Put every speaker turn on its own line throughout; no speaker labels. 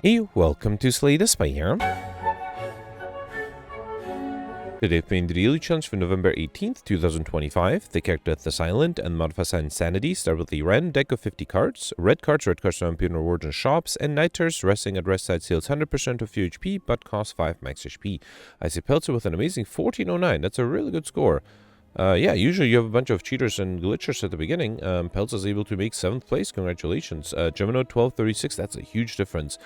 Hey, welcome to Slay the Spire. Today playing the daily challenge for November 18th, 2025. The character The Silent and modifiers and Insanity start with a random deck of 50 cards. Red cards don't appear in rewards in shops, and Nighters resting at rest side heals 100% of your HP but costs 5 max HP. I see Pelzer with an amazing 1409. That's a really good score. Yeah, usually you have a bunch of cheaters and glitchers at the beginning. Pelzer is able to make 7th place. Congratulations. Gemino 1236. That's a huge difference.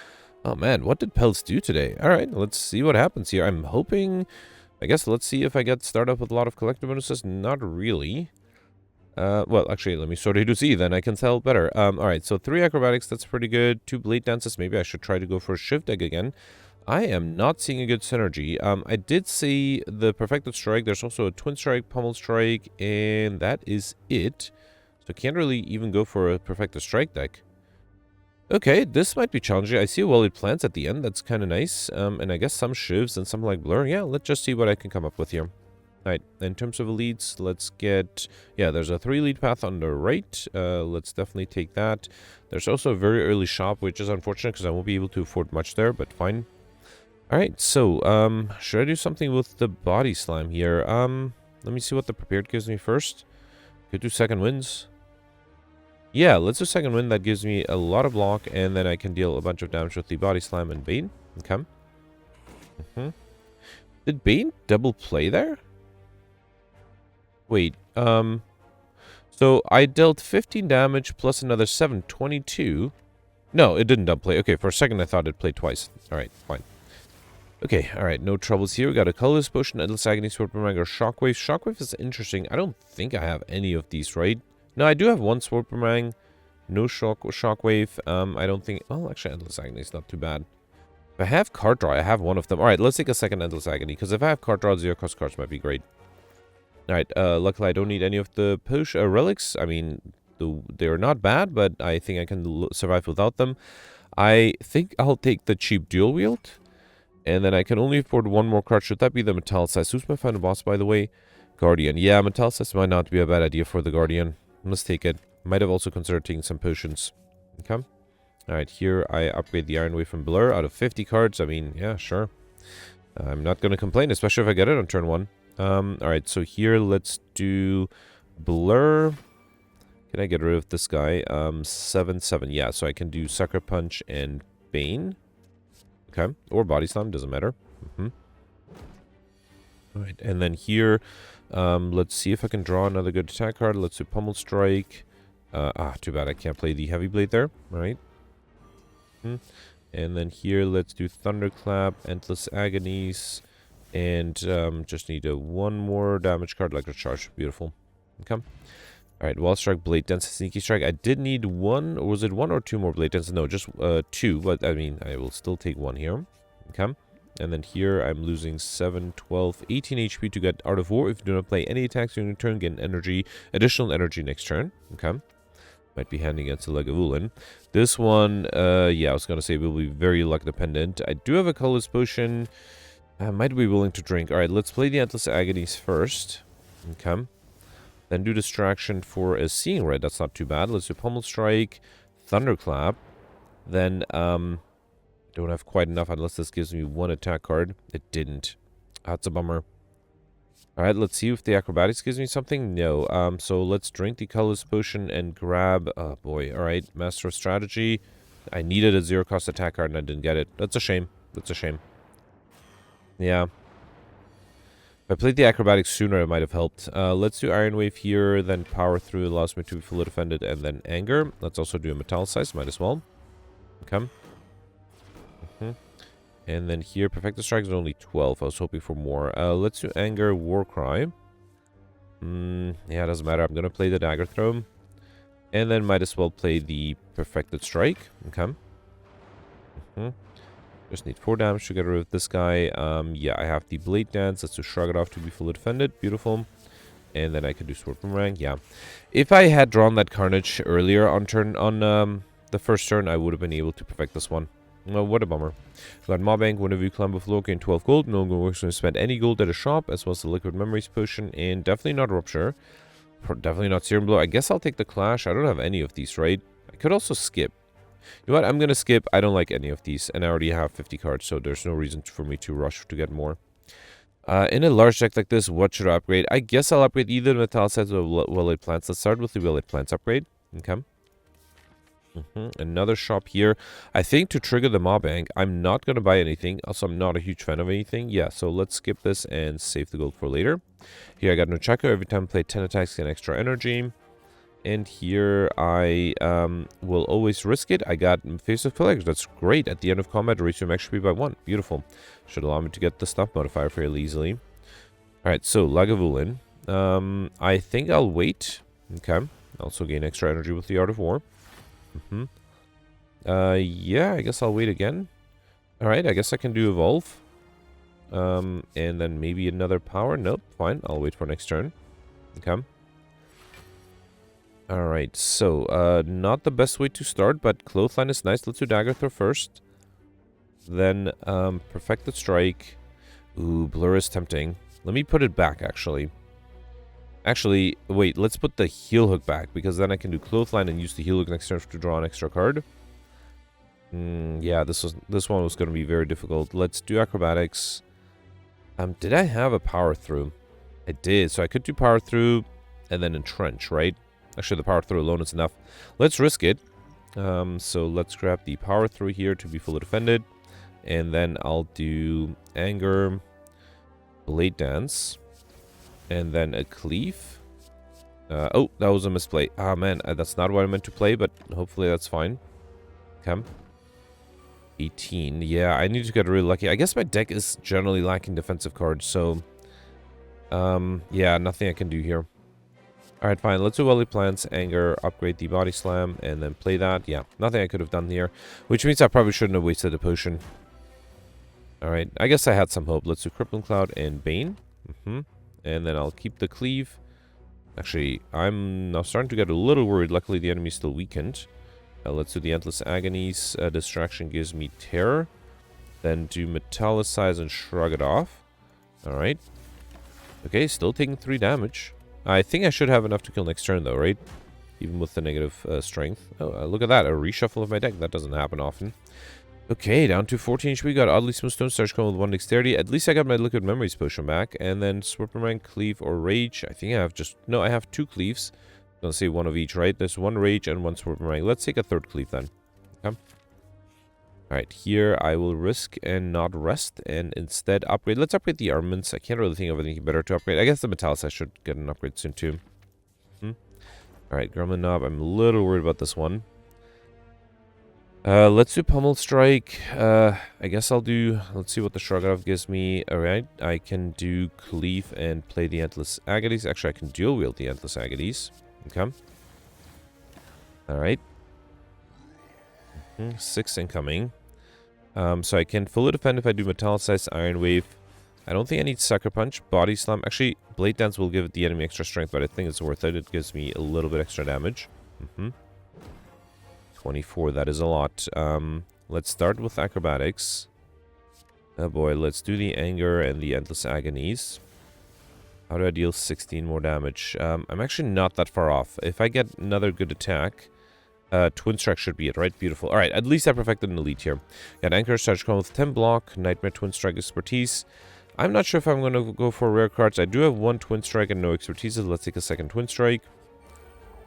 Oh man, what did Pelz do today? Alright, let's see what happens here. I'm hoping... I guess let's see if I get started with a lot of collector bonuses. Not really. Well, actually, let me sort of to see, then I can tell better. Alright, so 3 acrobatics, that's pretty good. 2 blade dances, maybe I should try to go for a shift deck again. I am not seeing a good synergy. I did see the perfected strike. There's also a twin strike, pummel strike, and that is it. So can't really even go for a perfected strike deck. Okay, this might be challenging. I see Welled Plants at the end. That's kind of nice. And I guess some shivs and something like Blur. Yeah, let's just see what I can come up with here. Alright, in terms of elites, let's get... Yeah, there's a 3 lead path on the right. Let's definitely take that. There's also a very early shop, which is unfortunate because I won't be able to afford much there, but fine. Alright, so, should I do something with the body slam here? Let me see what the prepared gives me first. Could do second wins. Yeah, let's do second wind. That gives me a lot of block, and then I can deal a bunch of damage with the body slam and Bane. Okay. Did Bane double play there? Wait, so I dealt 15 damage plus another 7, 22. No, it didn't double play. Okay, for a second I thought it played twice. Alright, fine. Okay, alright, no troubles here. We got a colorless potion, endless agony, sword boomerang, or shockwave. Shockwave is interesting. I don't think I have any of these, right? No, I do have one sword boomerang. No shockwave. I don't think... Well, actually, endless agony is not too bad. If I have card draw, I have one of them. Alright, let's take a second endless agony, because if I have card draw, 0 cost cards might be great. Alright, luckily I don't need any of the relics. I mean, they're not bad, but I think I can survive without them. I think I'll take the cheap dual wield. And then I can only afford one more card. Should that be the Metallicize? Who's my final boss, by the way? Guardian. Yeah, Metallicize might not be a bad idea for the Guardian. Let's take it. Might have also considered taking some potions. Okay. Alright, here I upgrade the Iron Wave from Blur out of 50 cards. I mean, yeah, sure. I'm not going to complain, especially if I get it on turn 1. Alright, so here let's do Blur. Can I get rid of this guy? 7/7. Yeah, so I can do Sucker Punch and Bane. Okay. Or Body Slam, doesn't matter. Alright, and then here, let's see if I can draw another good attack card. Let's do Pummel Strike. Too bad I can't play the Heavy Blade there. Alright. And then here, let's do Thunderclap, Endless Agonies, and just need one more damage card, Electric Charge. Beautiful. Okay. Alright, Wall Strike, Blade Dance, Sneaky Strike. I did need one, or was it 1 or 2 more Blade Dance? No, just 2, but I mean, I will still take 1 here. Okay. And then here, I'm losing 7, 12, 18 HP to get Art of War. If you do not play any attacks during your turn, gain energy, additional energy next turn. Okay. Might be handy against the Lagavulin. This one, yeah, I was going to say will be very luck dependent. I do have a colorless potion. I might be willing to drink. Alright, let's play the Endless Agonies first. Okay. Then do Distraction for a Seeing Red. That's not too bad. Let's do Pummel Strike, Thunderclap. Then, don't have quite enough unless this gives me 1 attack card. It didn't. That's a bummer. Alright, let's see if the acrobatics gives me something. No. So let's drink the colorless potion and grab... Oh boy. Alright, Master of Strategy. I needed a 0 cost attack card and I didn't get it. That's a shame. That's a shame. Yeah. If I played the acrobatics sooner, it might have helped. Let's do Iron Wave here, then Power Through allows me to be fully defended, and then Anger. Let's also do a Metallicize, might as well. Okay. And then here, Perfected Strike is only 12. I was hoping for more. Let's do Anger, Warcry. Yeah, doesn't matter. I'm going to play the Dagger Throw. And then might as well play the Perfected Strike. Okay. Just need 4 damage to get rid of this guy. Yeah, I have the Blade Dance. Let's do Shrug It Off to be fully defended. Beautiful. And then I can do Sword Boomerang. Yeah. If I had drawn that Carnage earlier on the first turn, I would have been able to perfect this one. Well, what a bummer. Got Mawbank, whenever you climb with low, gain 12 gold. No one works to spend any gold at a shop, as well as the Liquid Memories Potion, and definitely not Rupture. Definitely not Serum Blow. I guess I'll take the Clash. I don't have any of these, right? I could also skip. You know what? I'm going to skip. I don't like any of these. And I already have 50 cards, so there's no reason for me to rush to get more. In a large deck like this, what should I upgrade? I guess I'll upgrade either the Metallicize or well-laid plants. Let's start with the well-laid plants upgrade. Okay. Another shop here. I think to trigger the mob bank, I'm not going to buy anything. Also, I'm not a huge fan of anything. Yeah, so let's skip this and save the gold for later. Here I got no Chaco. Every time I play 10 attacks, get extra energy. And here I will always risk it. I got Face of Pillars. That's great. At the end of combat, raise your max HP by 1. Beautiful. Should allow me to get the stuff modifier fairly easily. Alright, so Lagavulin. I think I'll wait. Okay. Also gain extra energy with the Art of War. Yeah, I guess I'll wait again. Alright, I guess I can do Evolve. And then maybe another power. Nope, fine. I'll wait for next turn. Okay. Alright, so, not the best way to start, but Clothesline is nice. Let's do Dagger Throw first. Then, Perfected Strike. Ooh, Blur is tempting. Let me put it back, actually. Actually, wait, let's put the Heel Hook back, because then I can do Clothesline and use the Heel Hook next turn to draw an extra card. Yeah, this one was going to be very difficult. Let's do Acrobatics. Did I have a Power Through? I did, so I could do Power Through and then Entrench, right? Actually, the Power Through alone is enough. Let's risk it. So let's grab the Power Through here to be fully defended. And then I'll do Anger, Blade Dance, and then a Cleave. Oh, that was a misplay. Ah, man, that's not what I meant to play, but hopefully that's fine. Okay. 18. Yeah, I need to get really lucky. I guess my deck is generally lacking defensive cards, so... yeah, nothing I can do here. Alright, fine. Let's do Welly Plants, Anger, upgrade the Body Slam, and then play that. Yeah, nothing I could have done here. Which means I probably shouldn't have wasted a potion. Alright, I guess I had some hope. Let's do Crippling Cloud and Bane. And then I'll keep the Cleave. Actually, I'm now starting to get a little worried. Luckily, the enemy's still weakened. Let's do the Endless Agonies. Distraction gives me Terror. Then do Metallicize and Shrug it off. Alright. Okay, still taking 3 damage. I think I should have enough to kill next turn, though, right? Even with the negative strength. Oh, look at that. A reshuffle of my deck. That doesn't happen often. Okay, down to 14 HP. Got Oddly Smooth Stone Starch Cone with 1 Dexterity. At least I got my Liquid Memories potion back. And then Swipperman, Cleave, or Rage. I think I have just... No, I have 2 Cleaves. Don't say one of each, right? There's 1 Rage and 1 Swipperman. Let's take a 3rd Cleave, then. Okay. Alright, here I will risk and not rest, and instead upgrade. Let's upgrade the armaments. I can't really think of anything better to upgrade. I guess the Metallicize should get an upgrade soon, too. Alright, Gremlin Knob. I'm a little worried about this one. Let's do Pummel Strike. I guess I'll do... Let's see what the Shrug Off gives me. Alright, I can do Cleave and play the Endless Agonies. Actually, I can dual wield the Endless Agonies. Okay. Alright. 6 incoming. So I can fully defend if I do Metallicize, Iron Wave. I don't think I need Sucker Punch. Body Slam. Actually, Blade Dance will give the enemy extra strength, but I think it's worth it. It gives me a little bit extra damage. 24, that is a lot. Let's start with Acrobatics. Oh boy, let's do the Anger and the Endless Agonies. How do I deal 16 more damage? I'm actually not that far off. If I get another good attack... Twin Strike should be it, right? Beautiful. Alright, at least I perfected an elite here. Got Anchor, Starch Cone with 10 block, Nightmare, Twin Strike, Expertise. I'm not sure if I'm going to go for rare cards. I do have 1 Twin Strike and no Expertise. Let's take a 2nd Twin Strike.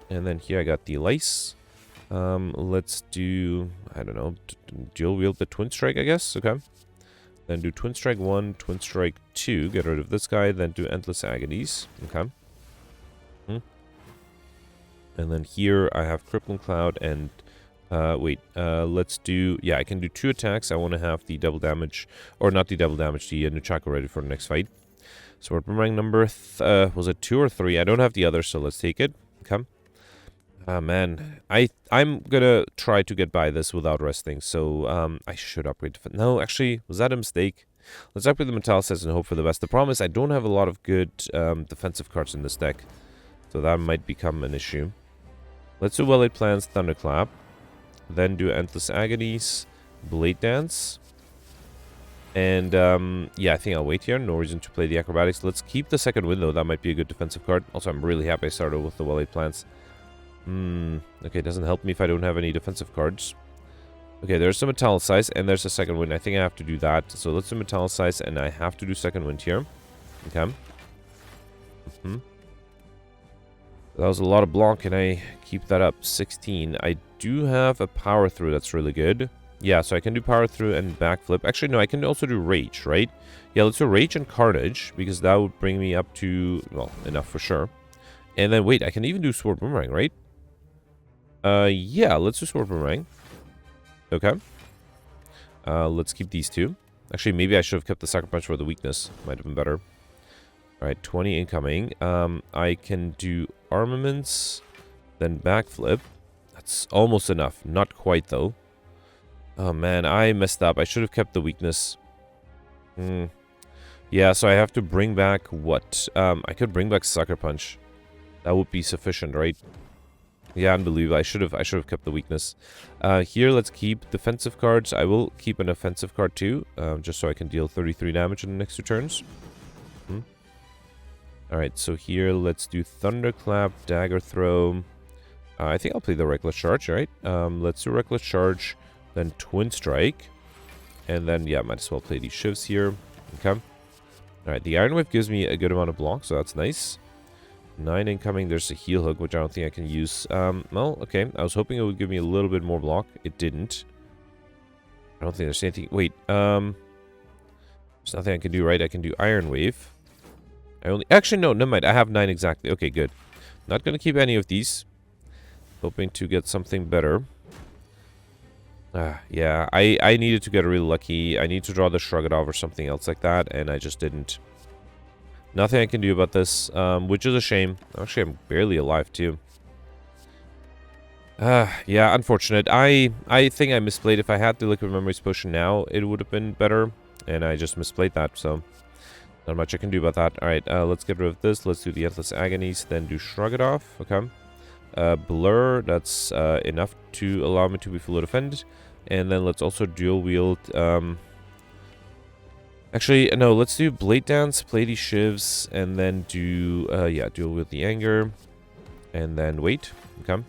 And then here I got the Lice. Let's do, I don't know, dual wield the Twin Strike, I guess. Okay. Then do Twin Strike 1, Twin Strike 2. Get rid of this guy. Then do Endless Agonies. Okay. And then here I have Crippling Cloud and, let's do, yeah, I can do 2 attacks. I want to have the double damage, or not the double damage, the Nunchaku ready for the next fight. So we're boomerang number, was it 2 or 3? I don't have the other, so let's take it. Okay. Ah, man, I'm gonna try to get by this without resting, so, I should upgrade. No, actually, was that a mistake? Let's upgrade the Metallicize and hope for the best. The problem is I don't have a lot of good, defensive cards in this deck, so that might become an issue. Let's do Well-Laid Plans, Thunderclap. Then do Endless Agonies, Blade Dance. And, yeah, I think I'll wait here. No reason to play the Acrobatics. Let's keep the 2nd window. That might be a good defensive card. Also, I'm really happy I started with the Well-Laid Plans. Okay, it doesn't help me if I don't have any defensive cards. Okay, there's some metallicize, and there's a second wind. I think I have to do that. So let's do metallicize, and I have to do second wind here. Okay. That was a lot of block. Can I keep that up? 16. I do have a power through. That's really good. Yeah, so I can do power through and backflip. Actually, no, I can also do rage, right? Yeah, let's do rage and carnage, because that would bring me up to, well, enough for sure. And then, wait, I can even do sword boomerang, right? Yeah, let's do sword boomerang. Okay. Let's keep these two. Actually, maybe I should have kept the sucker punch for the weakness. Might have been better. Alright, 20 incoming. I can do armaments, then backflip. That's almost enough. Not quite, though. Oh, man, I messed up. I should have kept the weakness. Yeah, so I have to bring back what? I could bring back sucker punch. That would be sufficient, right? Yeah, unbelievable. I should have kept the weakness. Here, let's keep defensive cards. I will keep an offensive card too, just so I can deal 33 damage in the next 2 turns. Alright, so here, let's do Thunderclap, Dagger Throw. I think I'll play the Reckless Charge, right? Let's do Reckless Charge, then Twin Strike. And then, yeah, might as well play these shivs here. Okay. Alright, the Iron Whip gives me a good amount of block, so that's nice. 9 incoming, there's a Heal Hook, which I don't think I can use. Well, okay, I was hoping it would give me a little bit more block. It didn't. I don't think there's anything... Wait, there's nothing I can do, right? I can do Iron Wave. Actually, no, never mind. I have 9 exactly. Okay, good. Not going to keep any of these. Hoping to get something better. Yeah, I needed to get really lucky. I need to draw the Shrug It Off or something else like that, and I just didn't. Nothing I can do about this, which is a shame. Actually, I'm barely alive, too. Yeah, unfortunate. I think I misplayed. If I had the Liquid Memories Potion now, it would have been better, and I just misplayed that, so... Not much I can do about that. Alright, let's get rid of this. Let's do the Endless Agonies, then do Shrug It Off. Okay. Blur, that's enough to allow me to be fully defended. And then let's also dual wield... Actually, no, let's do Blade Dance, play these shivs, and then do... yeah, dual wield the Anger. And then wait. Okay.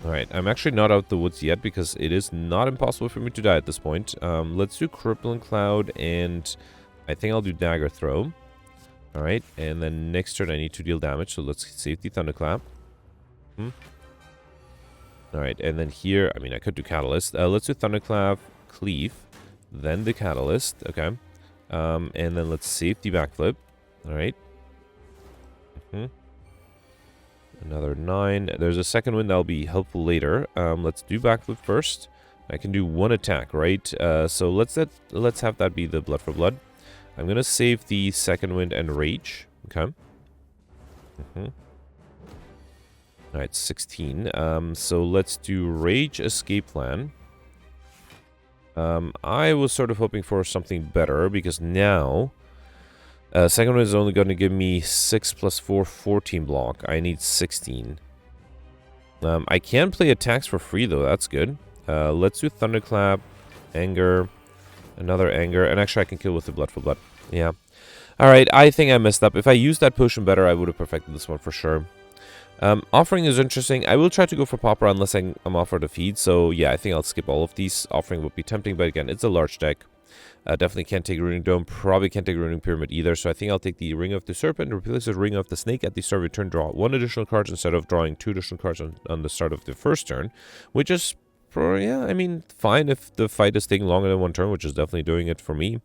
Alright, I'm actually not out the woods yet because it is not impossible for me to die at this point. Let's do Crippling Cloud, and I think I'll do Dagger Throw. Alright, and then next turn I need to deal damage, so let's save the Thunderclap. Alright, and then here, I mean, I could do Catalyst. Let's do Thunderclap, Cleave, then the Catalyst, okay. And then let's save the Backflip. Alright. Another 9. There's a second wind that'll be helpful later. Let's do backflip first. I can do 1 attack, right? So let's have that be the Blood for Blood. I'm gonna save the second wind and rage. Okay. Alright, 16. So let's do rage escape plan. I was sort of hoping for something better because now... second one is only going to give me 6 plus 4, 14 block. I need 16. I can play attacks for free, though. That's good. Let's do Thunderclap, Anger, another Anger, and actually I can kill with the Blood for Blood. Yeah. Alright, I think I messed up. If I used that potion better, I would have perfected this one for sure. Offering is interesting. I will try to go for Pauper unless I'm offered a feed. So, yeah, I think I'll skip all of these. Offering would be tempting, but again, it's a large deck. Definitely can't take Runic Dome. Probably can't take Runic Pyramid either. So I think I'll take the Ring of the Serpent, replace the Ring of the Snake at the start of your turn. Draw 1 additional card instead of drawing 2 additional cards on the start of the first turn. Which is, yeah, I mean, fine if the fight is taking longer than 1 turn, which is definitely doing it for me.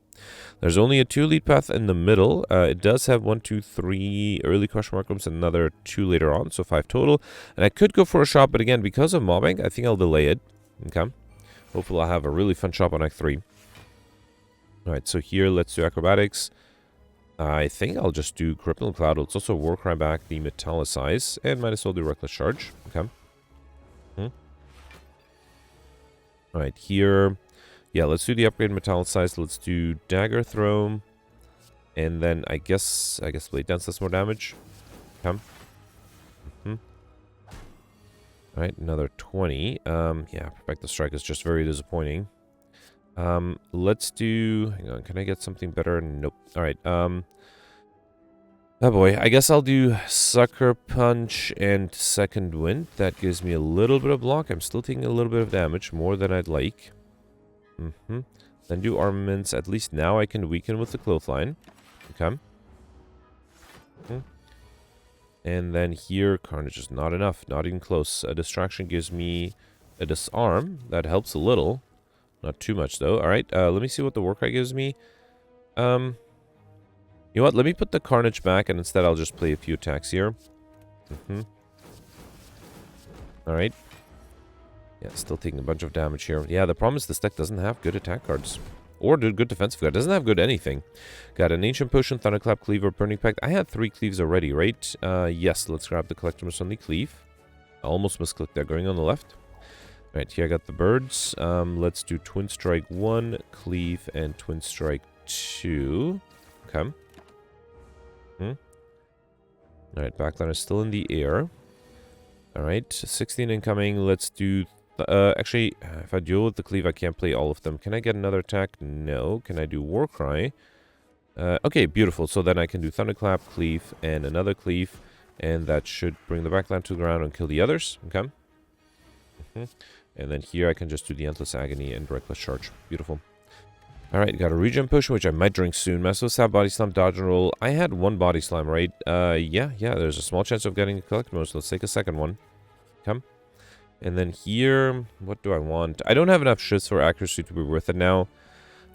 There's only a 2 lead path in the middle. It does have 1, 2, 3 early Crush Markums and another 2 later on. So 5 total. And I could go for a shot, but again, because of mobbing, I think I'll delay it. Okay. Hopefully I'll have a really fun shot on Act 3. Alright, so here, let's do Acrobatics. I think I'll just do Crippling Cloud. Let's also Warcry back the Metallicize. And might as well do Reckless Charge. Okay. Alright, here... Yeah, let's do the upgrade Metallicize. Let's do Dagger Throw. And then I guess Blade Dance does more damage. Okay. Alright, another 20. Yeah, Perfect the Strike is just very disappointing. Let's do... Hang on, can I get something better? Nope. Alright, Oh boy, I guess I'll do Sucker Punch and Second Wind. That gives me a little bit of block. I'm still taking a little bit of damage, more than I'd like. Then do Armaments. At least now I can weaken with the Clothesline. Okay. And then here, Carnage is not enough. Not even close. A Distraction gives me a Disarm. That helps a little. Not too much, though. Alright, let me see what the Warcry gives me. You know what? Let me put the Carnage back, and instead I'll just play a few attacks here. Alright. Yeah, still taking a bunch of damage here. Yeah, the problem is this deck doesn't have good attack cards. Or good defensive card. It doesn't have good anything. Got an Ancient Potion, Thunderclap, Cleaver, Burning Pact. I had 3 Cleaves already, right? Yes, let's grab the Collectimus on the Cleave. I almost misclicked there, going on the left. Alright, here I got the birds. Let's do Twin Strike 1, Cleave, and Twin Strike 2. Okay. Alright, backline is still in the air. Alright, 16 incoming. Let's do... actually, if I duel with the Cleave, I can't play all of them. Can I get another attack? No. Can I do Warcry? Okay, beautiful. So then I can do Thunderclap, Cleave, and another Cleave. And that should bring the backline to the ground and kill the others. Okay. And then here I can just do the Endless Agony and Reckless Charge. Beautiful. Alright, got a Regen Potion, which I might drink soon. Massive Stab, Body Slam, Dodge and Roll. I had 1 Body Slam, right? Yeah, there's a small chance of getting a Collectimus, so let's take a second one. Okay. And then here, what do I want? I don't have enough shifts for accuracy to be worth it now.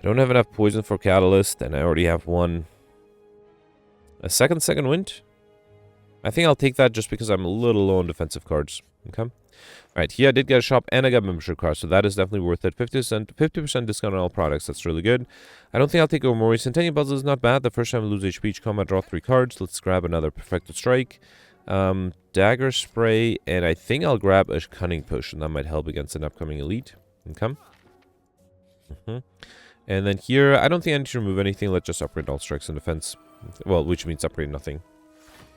I don't have enough poison for Catalyst, and I already have 1. A second wind? I think I'll take that just because I'm a little low on defensive cards. Okay. Alright, here I did get a shop and I got membership cards, so that is definitely worth it. 50% discount on all products, that's really good. I don't think I'll take Omori. Centennial Puzzle is not bad. The first time I lose HP each combat, draw 3 cards. Let's grab another Perfected Strike. Dagger Spray, and I think I'll grab a Cunning Potion. That might help against an upcoming Elite. Okay. And then here, I don't think I need to remove anything. Let's just upgrade all strikes and defense. Well, which means upgrade nothing.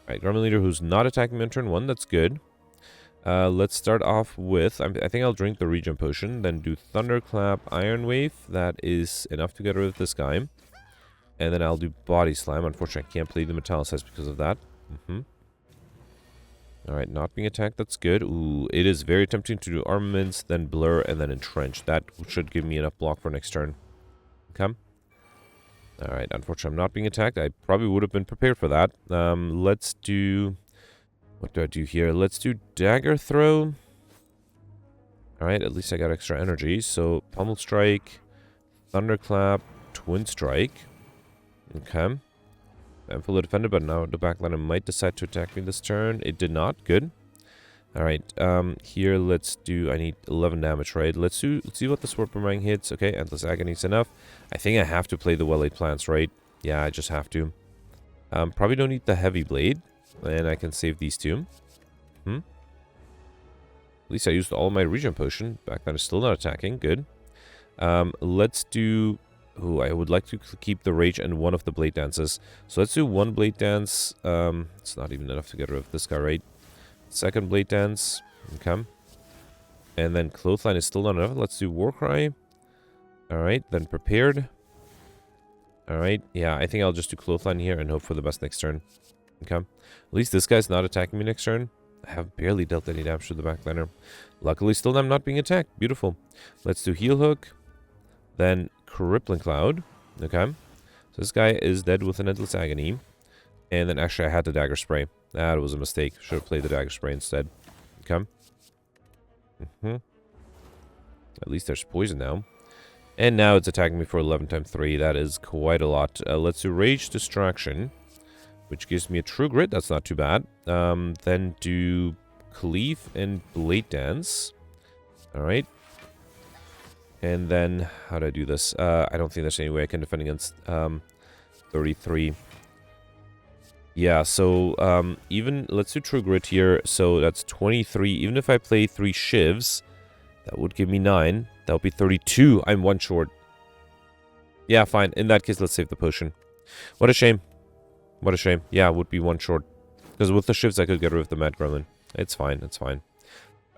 Alright, Gremlin Leader who's not attacking me on turn 1. That's good. Let's start off with... I think I'll drink the Regen Potion. Then do Thunderclap, Iron Wave. That is enough to get rid of this guy. And then I'll do Body Slam. Unfortunately, I can't play the Metallicize because of that. Alright, not being attacked. That's good. Ooh, it is very tempting to do Armaments, then Blur, and then Entrench. That should give me enough block for next turn. Okay. Alright, unfortunately, I'm not being attacked. I probably would have been prepared for that. Let's do... What do I do here? Let's do Dagger Throw. Alright, at least I got extra energy. So, Pummel Strike, Thunderclap, Twin Strike. Okay. I'm fully defended, but now the backline might decide to attack me this turn. It did not. Good. Alright, here let's do... I need 11 damage, right? Let's see what the Sword Boomerang hits. Okay, Endless Agony is enough. I think I have to play the Well-Laid Plants, right? Yeah, I just have to. Probably don't need the Heavy Blade. And I can save these 2. At least I used all my Regen Potion. Backline is still not attacking. Good. Let's do... Ooh, I would like to keep the Rage and 1 of the Blade Dances. So let's do 1 Blade Dance. It's not even enough to get rid of this guy, right? Second Blade Dance. Okay. And then Clothesline is still not enough. Let's do Warcry. Alright, then Prepared. Alright, yeah, I think I'll just do Clothesline here and hope for the best next turn. Okay. At least this guy's not attacking me next turn. I have barely dealt any damage to the backliner. Luckily, still I'm not being attacked. Beautiful. Let's do Heel Hook. Then Crippling Cloud. Okay. So this guy is dead with an Endless Agony. And then actually I had the Dagger Spray. That was a mistake. Should have played the Dagger Spray instead. Okay. At least there's poison now. And now it's attacking me for 11 times 3. That is quite a lot. Let's do Rage Distraction, which gives me a True Grit. That's not too bad. Then do Cleave and Blade Dance. Alright. And then, how do I do this? I don't think there's any way I can defend against 33. Yeah, so even, let's do True Grit here. So that's 23. Even if I play 3 Shivs, that would give me 9. That would be 32. I'm 1 short. Yeah, fine. In that case, let's save the potion. What a shame. What a shame. Yeah, it would be 1 short. Because with the Shivs, I could get rid of the Mad Gremlin. It's fine. It's fine.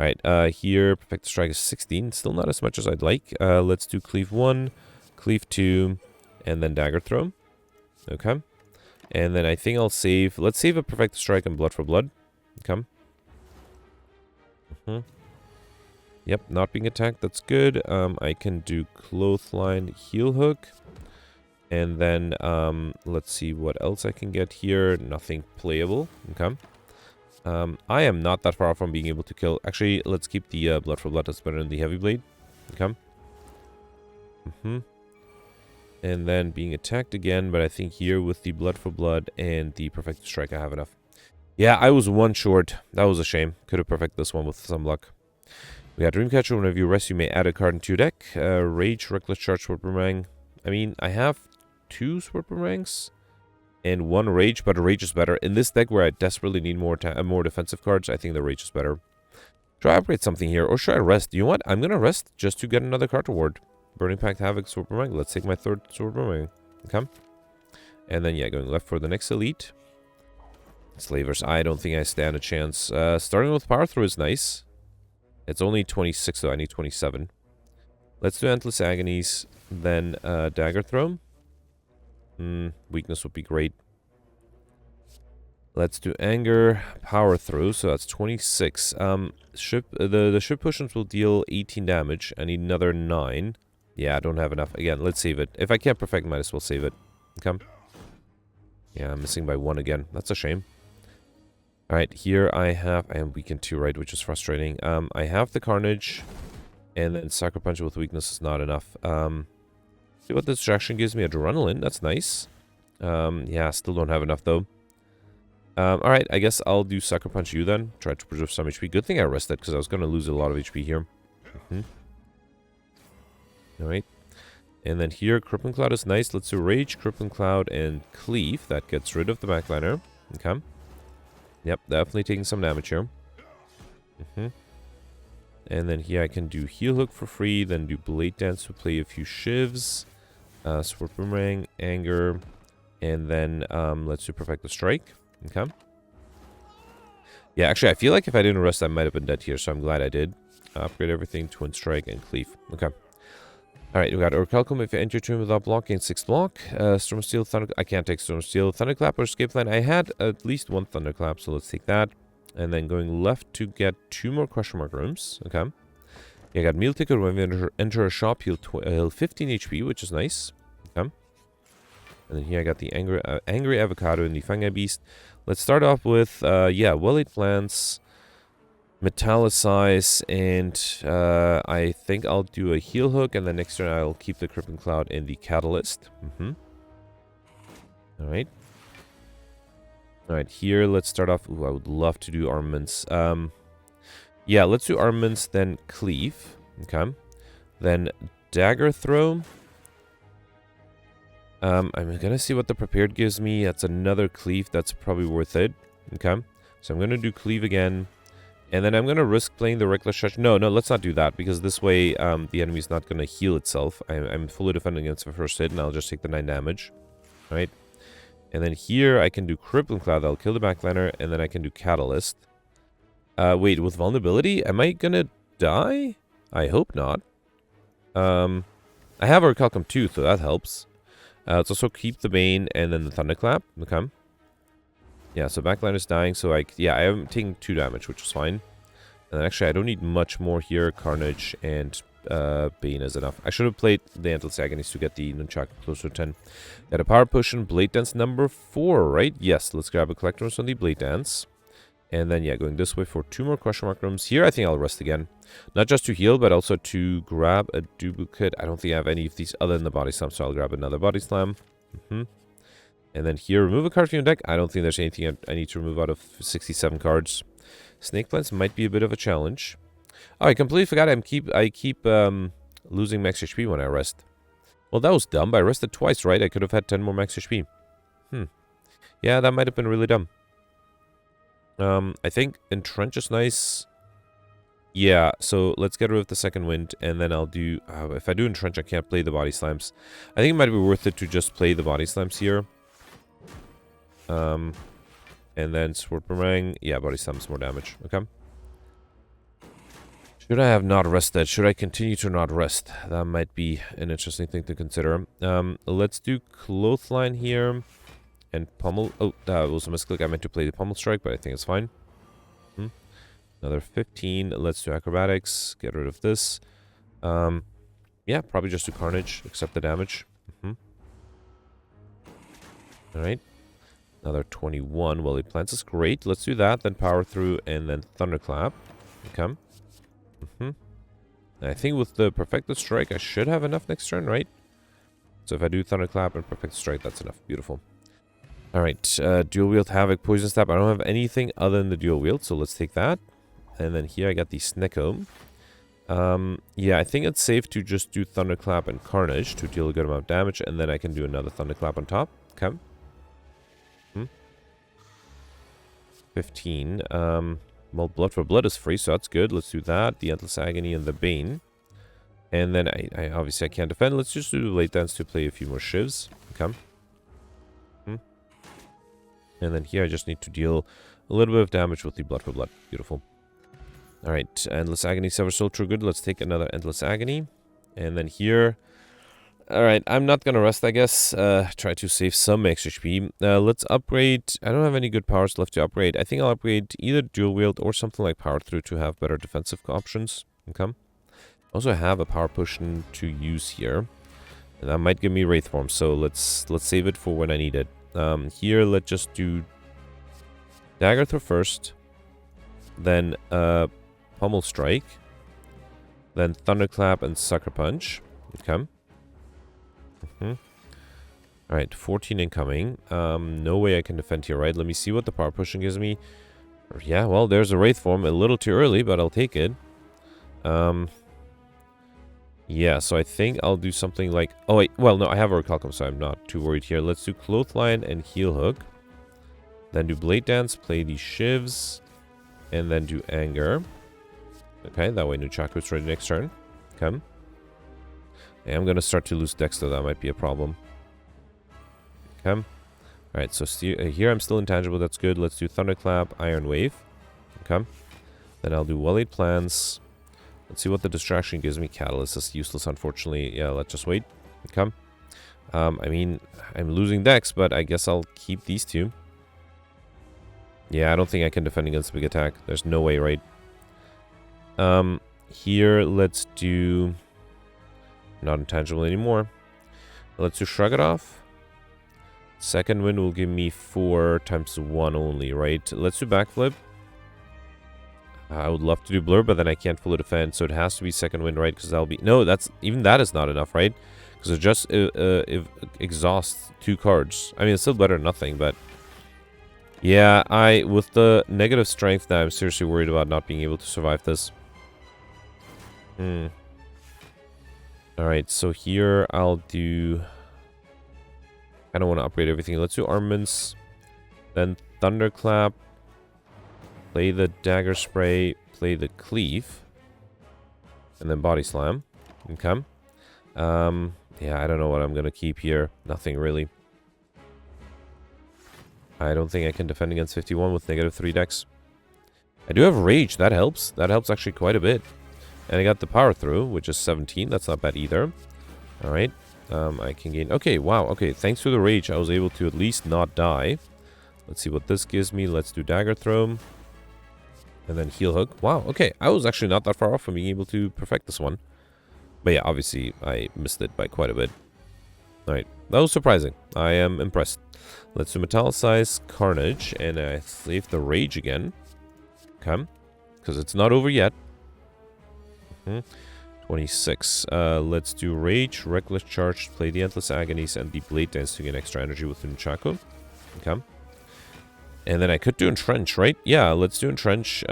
Alright, here, Perfect Strike is 16. Still not as much as I'd like. Let's do Cleave 1, Cleave 2, and then Dagger Throw. Okay. And then I think I'll save... Let's save a Perfect Strike and Blood for Blood. Come. Yep, not being attacked. That's good. I can do Clothesline, Heel Hook. And then, let's see what else I can get here. Nothing playable. Okay. I am not that far from being able to kill... Actually, let's keep the Blood for Blood. That's better than the Heavy Blade. Okay. And then being attacked again, but I think here with the Blood for Blood and the Perfect Strike, I have enough. Yeah, I was one short. That was a shame. Could have perfected this one with some luck. We got Dreamcatcher. Whenever you rest, you may add a card into your deck. Rage, Reckless Charge, Sword Boomerang. I mean, I have 2 Sword Boomerangs and 1 Rage, but Rage is better. In this deck where I desperately need more defensive cards, I think the Rage is better. Should I upgrade something here, or should I rest? You know what? I'm going to rest just to get another card reward. Burning Pact, Havoc, Sword Boomerang. Let's take my 3rd Sword Boomerang. Okay. And then, yeah, going left for the next Elite. Slavers, I don't think I stand a chance. Starting with Power Throw is nice. It's only 26, so I need 27. Let's do Endless Agonies. Then, Dagger Throw. Weakness would be great. Let's do Anger, Power Throw, so that's 26. The ship potions will deal 18 damage. I need another 9. Yeah, I don't have enough. Again, let's save it. If I can't perfect, might as well save it. Okay. Yeah, I'm missing by 1 again. That's a shame. Alright, here I am weakened too, right? Which is frustrating. I have the Carnage, and then Sucker Punch with weakness is not enough. See what the distraction gives me? Adrenaline, that's nice. Yeah, still don't have enough though. Alright, I guess I'll do Sucker Punch you then. Try to preserve some HP. Good thing I rested, because I was going to lose a lot of HP here. Alright. And then here, Crippling Cloud is nice. Let's do Rage, Crippling Cloud, and Cleave. That gets rid of the backliner. Okay. Yep, definitely taking some damage here. And then here I can do Heel Hook for free, then do Blade Dance to play a few shivs. Sword Boomerang, Anger, and then let's do Perfect the Strike. Okay. Yeah, actually, I feel like if I didn't rest, I might have been dead here, so I'm glad I did. Upgrade everything, Twin Strike, and Cleave. Okay. Alright, we got Orichalcum. If you enter your turn without block, gain 6 block. Storm Steel, Thunder... I can't take Storm Steel. Thunderclap or Escape Line. I had at least 1 Thunderclap, so let's take that. And then going left to get 2 more Question Mark Rooms. Okay. Yeah, I got Meal Ticket. When we enter a shop, heal 15 HP, which is nice. Okay. And then here I got the Angry Avocado and the Fungi Beast. Let's start off with, yeah, Well-Laid Plants, Metallicize, and I think I'll do a Heel Hook, and then next turn I'll keep the Crippling Cloud and the Catalyst. Alright. Alright, here let's start off. Ooh, I would love to do Armaments. Yeah, let's do Armaments, then Cleave. Okay. Then Dagger Throw. I'm gonna see what the Prepared gives me. That's another Cleave. That's probably worth it. Okay. So I'm gonna do Cleave again. And then I'm gonna risk playing the Reckless Charge. No, let's not do that, because this way the enemy's not gonna heal itself. I'm fully defending against the first hit, and I'll just take the 9 damage. Alright. And then here I can do Crippling Cloud. That'll kill the backliner, and then I can do Catalyst. Wait, with Vulnerability? Am I gonna die? I hope not. I have Orichalcum too, so that helps. Let's also keep the Bane and then the Thunderclap. Okay. Yeah, so backliner is dying, so I am taking 2 damage, which is fine. And then actually, I don't need much more here. Carnage and Bane is enough. I should have played the Endless Agonies to get the Nunchak closer to 10. Got a Power Potion, Blade Dance number 4, right? Yes, let's grab a Collector's on the Blade Dance. And then, yeah, going this way for 2 more Question Mark Rooms. Here, I think I'll rest again. Not just to heal, but also to grab a duplicate. I don't think I have any of these other than the Body Slam, so I'll grab another Body Slam. And then here, remove a card from your deck. I don't think there's anything I need to remove out of 67 cards. Snake Plants might be a bit of a challenge. Oh, I completely forgot I keep losing max HP when I rest. Well, that was dumb. I rested twice, right? I could have had 10 more max HP. Yeah, that might have been really dumb. I think Entrench is nice. Yeah, so let's get rid of the Second Wind, and then I'll do... if I do Entrench, I can't play the Body Slams. I think it might be worth it to just play the Body Slams here. And then Sword Boomerang. Yeah, Body Slams more damage. Okay. Should I have not rested? Should I continue to not rest? That might be an interesting thing to consider. Let's do Clothesline here. And Pommel. Oh, that was a misclick. I meant to play the Pommel Strike, but I think it's fine. Another 15. Let's do Acrobatics. Get rid of this. Yeah, probably just do Carnage. Accept the damage. Alright. Another 21. Well, he plants is great. Let's do that. Then Power Through and then Thunderclap. Okay. I think with the Perfected Strike, I should have enough next turn, right? So if I do Thunderclap and Perfected Strike, that's enough. Beautiful. Alright, Dual Wield, Havoc, Poison Stab. I don't have anything other than the Dual Wield, so let's take that. And then here I got the Snecko. Yeah, I think it's safe to just do Thunderclap and Carnage to deal a good amount of damage, and then I can do another Thunderclap on top. Okay. 15. Well, Blood for Blood is free, so that's good. Let's do that. The Endless Agony and the Bane. And then I obviously I can't defend. Let's just do the Late Dance to play a few more shivs. Okay. And then here I just need to deal a little bit of damage with the Blood for Blood. Beautiful. Alright, Endless Agony, Sever Soul, true good. Let's take another Endless Agony. And then here... Alright, I'm not gonna rest, I guess. Try to save some extra HP. Let's upgrade... I don't have any good powers left to upgrade. I think I'll upgrade either Dual Wield or something like Power Through to have better defensive options. Okay. Also have a Power Potion to use here. And that might give me Wraith Form, so let's save it for when I need it. Here, let's just do Dagger Through first. Then Pommel Strike. Then Thunderclap and Sucker Punch. Okay. Alright, 14 incoming. No way I can defend here, right? Let me see what the Power Pushing gives me. Yeah, well, there's a Wraith Form. A little too early, but I'll take it. Yeah, so I think I'll do something like... Oh, wait. Well, no, I have Orichalcum, so I'm not too worried here. Let's do Clothesline and Heel Hook. Then do Blade Dance, play the Shivs, and then do Anger. Okay, that way Nunchaku's ready next turn. Okay. Yeah, I'm going to start to lose decks, though. That might be a problem. Okay. Alright, so here I'm still intangible. That's good. Let's do Thunderclap, Iron Wave. Okay. Then I'll do Well-Laid Plans. Let's see what the distraction gives me. Catalyst is useless, unfortunately. Yeah, let's just wait. Okay. I mean, I'm losing decks, but I guess I'll keep these two. Yeah, I don't think I can defend against Big Attack. There's no way, right? Here, let's do... Not intangible anymore. Let's do Shrug It Off. Second Wind will give me 4 times 1 only, right? Let's do Backflip. I would love to do Blur, but then I can't fully defend, so it has to be Second Wind, right? Because that'll be... No, that's... Even that is not enough, right? Because it just exhausts 2 cards. I mean, it's still better than nothing, but... Yeah, with the negative strength now, I'm seriously worried about not being able to survive this. Alright, so here I'll do... I don't want to upgrade everything. Let's do Armaments. Then Thunderclap. Play the Dagger Spray. Play the Cleave. And then Body Slam. Okay. Yeah, I don't know what I'm going to keep here. Nothing really. I don't think I can defend against 51 with -3 decks. I do have Rage. That helps. That helps actually quite a bit. And I got the Power Through, which is 17. That's not bad either. Alright. I can gain... Okay, wow. Okay, thanks to the Rage, I was able to at least not die. Let's see what this gives me. Let's do Dagger Throw. And then Heel Hook. Wow, okay. I was actually not that far off from being able to perfect this one. But yeah, obviously, I missed it by quite a bit. Alright, that was surprising. I am impressed. Let's do Metallicize, Carnage, and I save the Rage again. Okay. Because it's not over yet. 26. Let's do Rage, Reckless Charge, play the Endless Agonies, and the Blade Dance to gain extra energy with Nunchaku. Okay. And then I could do Entrench, right? Yeah, let's do Entrench.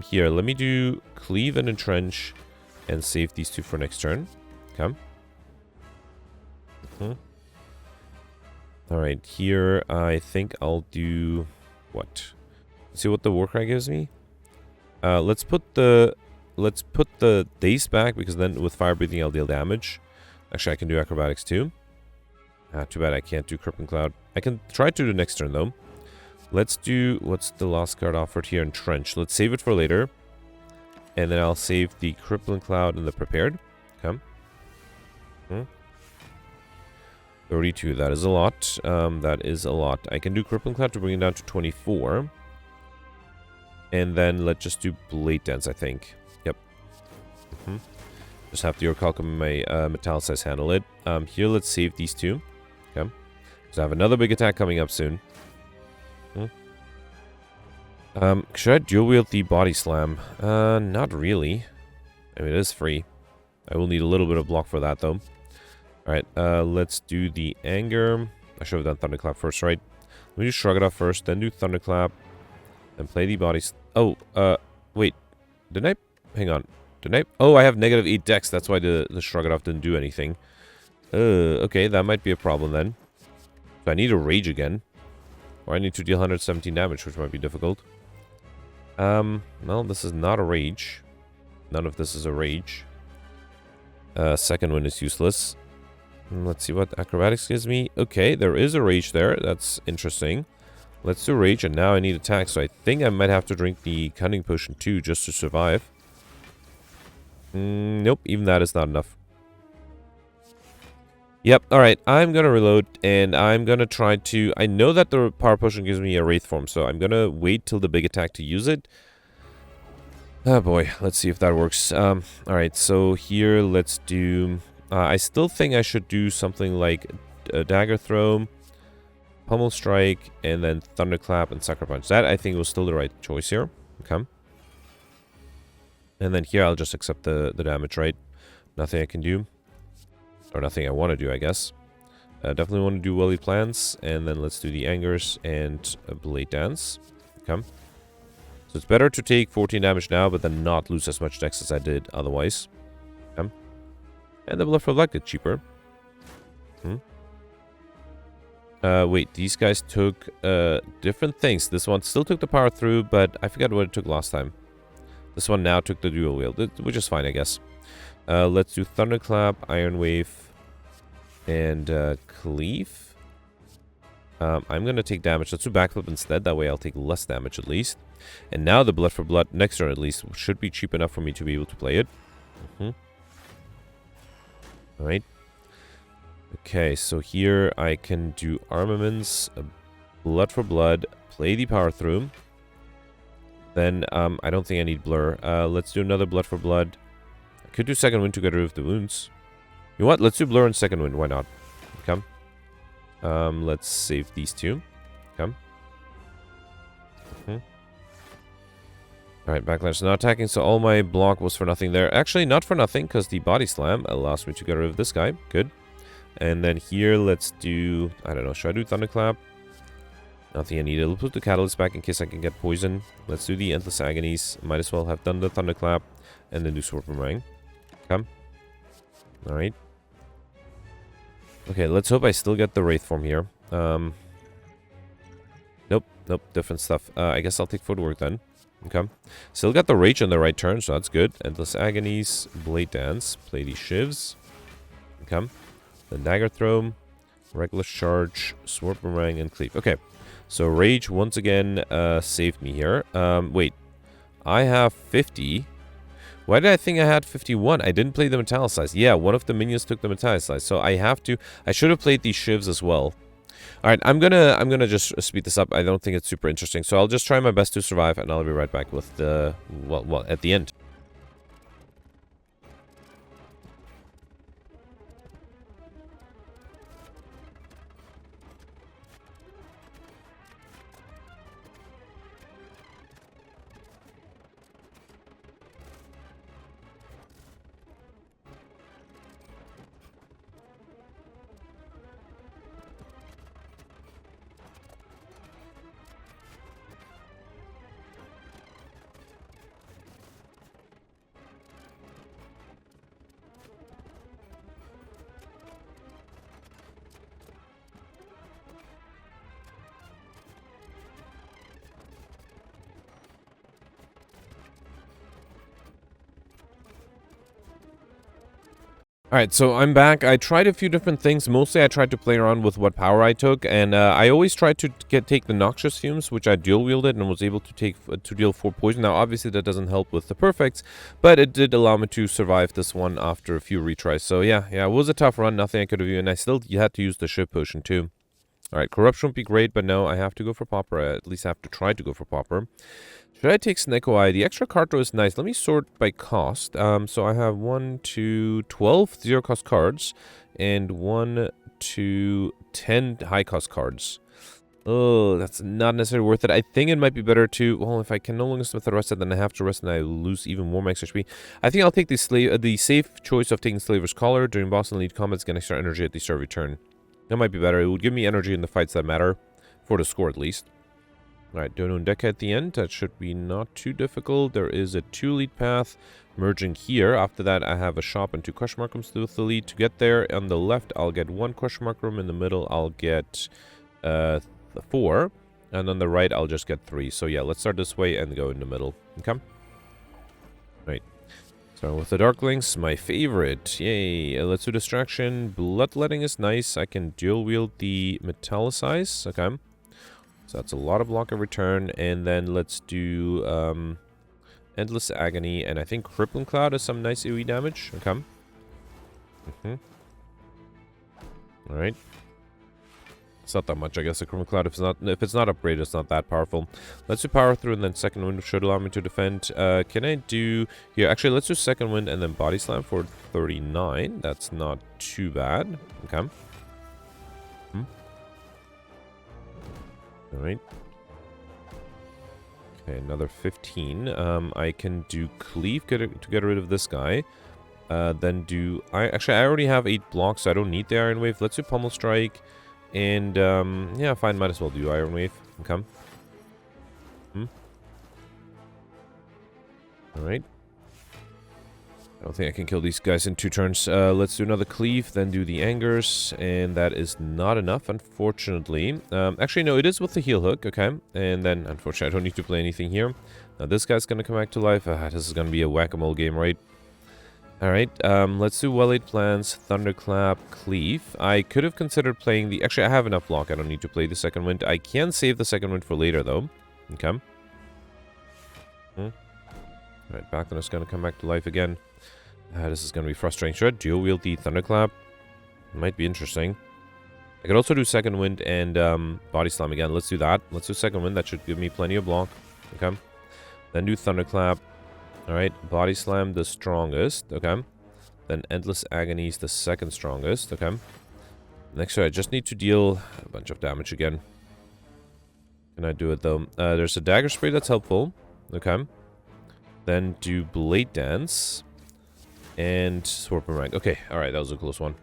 Here, let me do Cleave and Entrench, and save these 2 for next turn. Okay. Alright, here I think I'll do... What? Let's see what the Warcry gives me. Let's put the Daze back, because then with Fire Breathing I'll deal damage. Actually, I can do Acrobatics too. Too bad I can't do Crippling Cloud. I can try to do next turn though. Let's do... What's the last card offered here? Entrench. Let's save it for later. And then I'll save the Crippling Cloud and the Prepared. Okay. 32, that is a lot. That is a lot. I can do Crippling Cloud to bring it down to 24. And then let's just do Blade Dance, I think. Yep. Just have the Orichalcum and my Metallicize handle it. Here, let's save these two. Okay. So I have another big attack coming up soon. Should I dual wield the Body Slam? Not really. I mean, it is free. I will need a little bit of block for that, though. Alright, let's do the Anger. I should have done Thunderclap first, right? Let me just shrug it off first, then do Thunderclap. And play the Body... wait. Didn't I... Hang on. Didn't I... Oh, I have negative 8 dex. That's why the shrug it off didn't do anything. Okay, that might be a problem then. So I need a Rage again. Or I need to deal 117 damage, which might be difficult. Well, this is not a Rage. None of this is a Rage. Second one is useless. Let's see what Acrobatics gives me. Okay, there is a Rage there. That's interesting. Let's do Rage, and now I need attack, so I think I might have to drink the Cunning Potion too, just to survive. Nope, even that is not enough. Yep, alright, I'm gonna reload, and I'm gonna try to... I know that the Power Potion gives me a Wraith form, so I'm gonna wait till the big attack to use it. Oh boy, let's see if that works. Alright, so here, let's do... I still think I should do something like a Dagger Throw, Pummel Strike, and then Thunderclap and Sucker Punch. That, I think, was still the right choice here. Okay. And then here, I'll just accept the damage, right? Nothing I can do. Or nothing I want to do, I guess. Definitely want to do Welly Plans. And then let's do the Angers and a Blade Dance. Okay. So it's better to take 14 damage now, but then not lose as much dex as I did otherwise. Okay. And the Blood for Blood gets cheaper. Wait, these guys took different things. This one still took the power through, but I forgot what it took last time. This one now took the dual wield, which is fine, I guess. Let's do Thunderclap, Iron Wave, and Cleave. I'm going to take damage. Let's do Backflip instead. That way I'll take less damage at least. And now the Blood for Blood, next turn at least, should be cheap enough for me to be able to play it. Alright. Okay, so here I can do Armaments, Blood for Blood, play the Power Through. Then I don't think I need Blur. Let's do another Blood for Blood. I could do Second Wind to get rid of the wounds. You know what? Let's do Blur and Second Wind. Why not? Okay. Let's save these two. Okay. Alright, Backlash not attacking, so all my block was for nothing there. Actually, not for nothing, because the Body Slam allows me to get rid of this guy. Good. And then here, let's do... I don't know, should I do Thunderclap? Nothing I need. I'll put the Catalyst back in case I can get poison. Let's do the Endless Agonies. Might as well have done the Thunderclap. And then do Sword Boomerang. Okay. Alright. Okay, let's hope I still get the Wraith form here. Nope, different stuff. I guess I'll take Footwork then. Okay. Still got the Rage on the right turn, so that's good. Endless Agonies, Blade Dance, play these Shivs. Okay. Then Dagger Throw, Reckless Charge, Sword Boomerang, and Cleave. Okay. So Rage, once again, saved me here. Wait. I have 50. Why did I think I had 51? I didn't play the Metallicize. Yeah, one of the minions took the Metallicize. So I have to... I should have played these Shivs as well. Alright, I'm gonna just speed this up. I don't think it's super interesting. So I'll just try my best to survive, and I'll be right back with the... Well, at the end. Alright, so I'm back. I tried a few different things. Mostly I tried to play around with what power I took, and I always tried to take the Noxious Fumes, which I dual-wielded and was able to take to deal 4 poison. Now, obviously, that doesn't help with the perfects, but it did allow me to survive this one after a few retries. So yeah, it was a tough run. Nothing I could have used, and I still had to use the Ship Potion too. Alright, Corruption would be great, but no, I have to go for Pauper. I at least have to try to go for Pauper. Should I take Sneko Eye? The extra card draw is nice. Let me sort by cost. So I have 1, 2, 12 zero-cost cards, and 1, 2, 10 high-cost cards. Oh, that's not necessarily worth it. I think it might be better to... Well, if I can no longer smith the rest, then I have to rest and I lose even more max HP. I think I'll take the safe choice of taking Slaver's Collar. During boss and lead combats, get extra energy at the start of your turn. That might be better. It would give me energy in the fights that matter. For the score, at least. Alright, Dono Deca at the end. That should be not too difficult. There is a 2 lead path merging here. After that, I have a shop and 2 question mark rooms with the lead. To get there, on the left, I'll get 1 question mark room. In the middle, I'll get 4. And on the right, I'll just get 3. So yeah, let's start this way and go in the middle. Okay? Right. So with the Darklings, my favorite. Yay. Let's do Distraction. Bloodletting is nice. I can dual wield the Metallicize. Okay. So that's a lot of block and return. And then let's do Endless Agony. And I think Crippling Cloud is some nice AoE damage. Okay. Alright. It's not that much, I guess. The Crippling Cloud, if it's not upgraded, it's not that powerful. Let's do Power Through, and then Second Wind should allow me to defend. Can I do... Here, actually, let's do Second Wind and then Body Slam for 39. That's not too bad. Okay. Alright. Okay, another 15. I can do Cleave to get rid of this guy. Then do... I already have 8 blocks, so I don't need the Iron Wave. Let's do Pummel Strike. And, yeah, fine, might as well do Iron Wave. Okay. Alright. I don't think I can kill these guys in 2 turns. Let's do another Cleave, then do the Angers, and that is not enough, unfortunately. Actually, no, it is with the Heal Hook, okay. And then, unfortunately, I don't need to play anything here. Now, this guy's gonna come back to life. This is gonna be a whack-a-mole game, right? Alright, let's do Well-Laid Plans, Thunderclap, Cleave. I could have considered playing the... Actually, I have enough block. I don't need to play the Second Wind. I can save the Second Wind for later, though. Okay. Alright, Backlunder's gonna come back to life again. This is going to be frustrating. Should I dual wield the Thunderclap? Might be interesting. I could also do Second Wind and Body Slam again. Let's do that. Let's do Second Wind. That should give me plenty of block. Okay. Then do Thunderclap. Alright. Body Slam the strongest. Okay. Then Endless Agony is the second strongest. Okay. Next turn, I just need to deal a bunch of damage again. Can I do it, though? There's a Dagger Spray that's helpful. Okay. Then do Blade Dance. And Sword Boomerang. Okay, alright, that was a close one.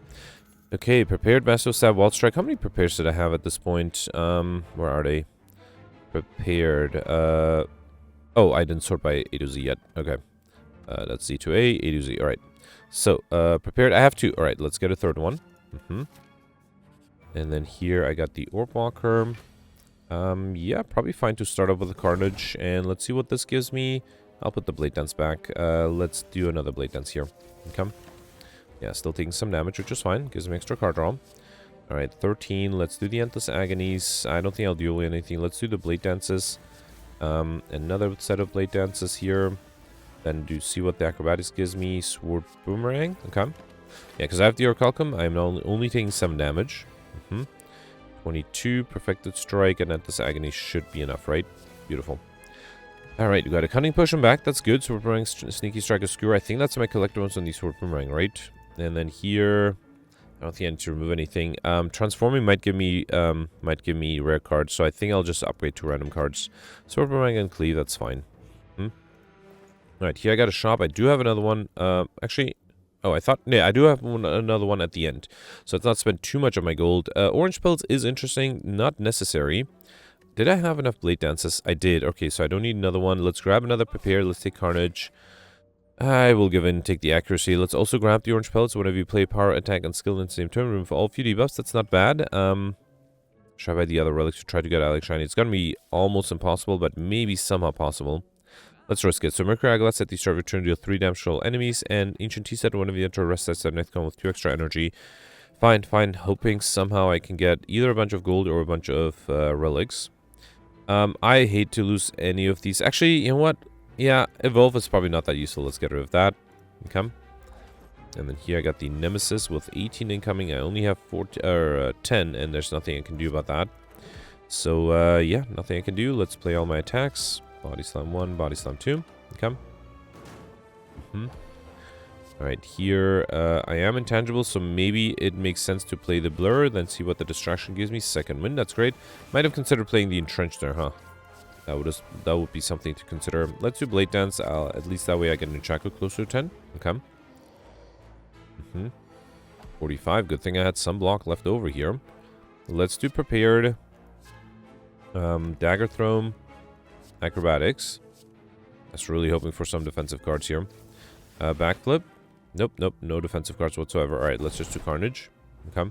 Okay, Prepared, Master Stab, Wild Strike. How many prepares did I have at this point? Where are they? Prepared. Oh, I didn't sort by A to Z yet. Okay. That's Z to A to Z. Alright. So, prepared. I have 2. Alright, let's get a third one. And then here I got the Orb Walker. Yeah, probably fine to start off with the Carnage. And let's see what this gives me. I'll put the Blade Dance back. Let's do another Blade Dance here. Okay. Yeah, still taking some damage, which is fine. Gives me extra card draw. Alright, 13. Let's do the Endless Agonies. I don't think I'll deal with anything. Let's do the Blade Dances. Another set of Blade Dances here. Then do see what the Acrobatics gives me. Sword Boomerang. Okay. Yeah, because I have the Orichalcum. I'm only taking 7 damage. 22. Perfected Strike and Endless Agony should be enough, right? Beautiful. Alright, we got a Cunning Potion back. That's good. Sword Boomerang, Sneaky Strike, Obscure. I think that's my collector ones on the Sword Boomerang, right? And then here, I don't think I need to remove anything. Transforming might give me rare cards, so I think I'll just upgrade to random cards. Sword Boomerang and Cleave, that's fine. Alright, here I got a shop. I do have another one. Actually, oh, I thought, yeah, I do have another one at the end. So it's not spent too much of my gold. Orange Pills is interesting, not necessary. Did I have enough Blade Dances? I did. Okay, so I don't need another one. Let's grab another Prepare. Let's take Carnage. I will give in, take the Accuracy. Let's also grab the Orange Pellets. Whenever you play Power, Attack, and Skill in the same turn, remove all few debuffs. That's not bad. Should I buy the other relics to try to get Alex Shiny? It's going to be almost impossible, but maybe somehow possible. Let's risk it. So Mercury Eyeglass at the start of your turn deal 3 damage to all enemies, and Ancient Tea Set, one of the enter rest sets at next con with 2 extra energy. Fine, fine. Hoping somehow I can get either a bunch of gold or a bunch of relics. I hate to lose any of these. Actually, you know what? Yeah, Evolve is probably not that useful. Let's get rid of that. Okay. And then here I got the Nemesis with 18 incoming. I only have 10, and there's nothing I can do about that. So, yeah, nothing I can do. Let's play all my attacks. Body Slam 1, Body Slam 2. Okay. Alright, here I am intangible, so maybe it makes sense to play the Blur, then see what the distraction gives me. Second Wind, that's great. Might have considered playing the Entrenched there, huh? That would be something to consider. Let's do Blade Dance. At least that way I get an Chaco closer to 10. Okay. 45. Good thing I had some block left over here. Let's do Prepared. Dagger Throw. Acrobatics. That's really hoping for some defensive cards here. Backflip. Nope, nope. No defensive cards whatsoever. Alright, let's just do Carnage. Okay.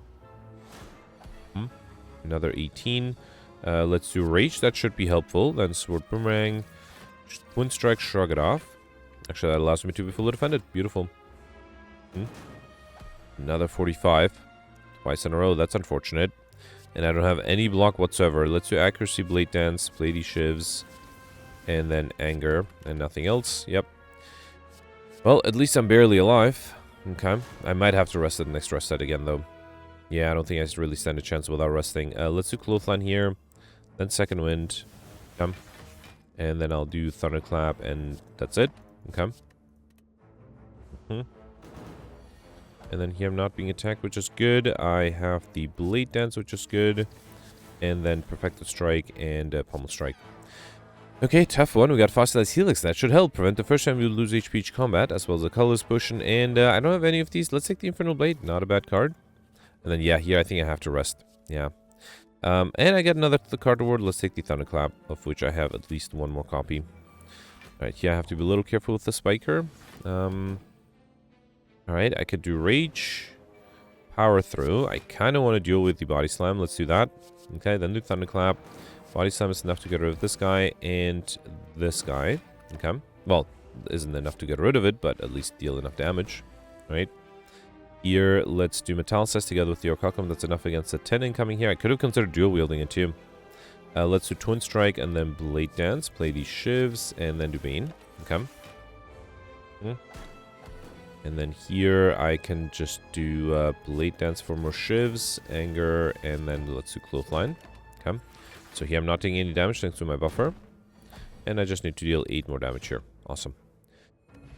Another 18. Let's do Rage. That should be helpful. Then Sword Boomerang. Twin Strike. Shrug it off. Actually, that allows me to be fully defended. Beautiful. Another 45. Twice in a row. That's unfortunate. And I don't have any block whatsoever. Let's do Accuracy, Blade Dance, Blady Shivs, and then Anger, and nothing else. Yep. Well, at least I'm barely alive. Okay. I might have to rest at the next rest set again, though. Yeah, I don't think I really stand a chance without resting. Let's do Clothesline here. Then Second Wind. Okay. And then I'll do Thunderclap, and that's it. Okay. And then here I'm not being attacked, which is good. I have the Blade Dance, which is good. And then Perfected Strike and Pommel Strike. Okay, tough one. We got Fossilized Helix. That should help. Prevent the first time you lose HP each combat, as well as a Colorless Potion. And I don't have any of these. Let's take the Infernal Blade. Not a bad card. And then, yeah, here I think I have to rest. Yeah. And I get another card reward. Let's take the Thunderclap, of which I have at least one more copy. Alright, here I have to be a little careful with the Spiker. Alright, I could do Rage. Power Through. I kind of want to deal with the Body Slam. Let's do that. Okay, then do Thunderclap. Body Slam is enough to get rid of this guy and this guy. Okay. Well, isn't enough to get rid of it, but at least deal enough damage. Right. Here, let's do Metallicize together with the Orcalcum. That's enough against the 10 incoming here. I could have considered dual wielding it too. Let's do Twin Strike and then Blade Dance. Play these Shivs and then do Bane. Okay. And then here I can just do Blade Dance for more Shivs, Anger, and then let's do Clothesline. Okay. So here I'm not taking any damage thanks to my buffer. And I just need to deal 8 more damage here. Awesome.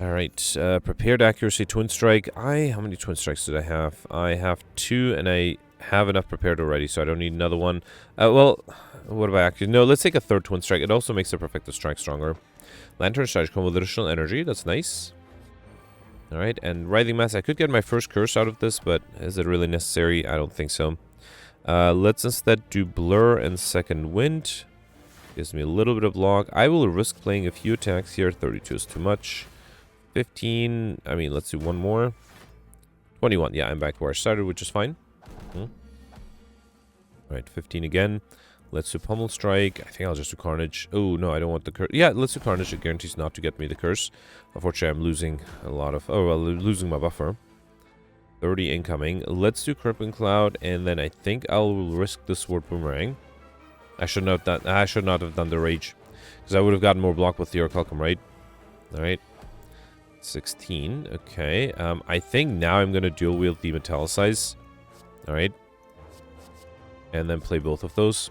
Alright, Prepared Accuracy, Twin Strike. How many Twin Strikes did I have? I have 2, and I have enough prepared already, so I don't need another one. Well, what about Accuracy? No, let's take a third Twin Strike. It also makes the Perfected Strike stronger. Lantern Charge come with additional energy. That's nice. Alright, and Writhing Mass. I could get my first curse out of this, but is it really necessary? I don't think so. Let's instead do Blur and Second Wind. Gives me a little bit of block. I will risk playing a few attacks here. 32 is too much. 15. I mean, let's do one more. 21. Yeah, I'm back where I started, which is fine. Alright, 15 again. Let's do Pommel Strike. I think I'll just do Carnage. Oh, no, I don't want the curse. Yeah, let's do Carnage. It guarantees not to get me the curse. Unfortunately, I'm losing a lot of... Oh, well, losing my buffer. 30 incoming. Let's do Crippling Cloud, and then I think I'll risk the Sword Boomerang. I should not have done the Rage, because I would have gotten more block with the Orcalcum, right? Alright. 16. Okay. I think now I'm going to dual wield the Metallicize. Alright. And then play both of those.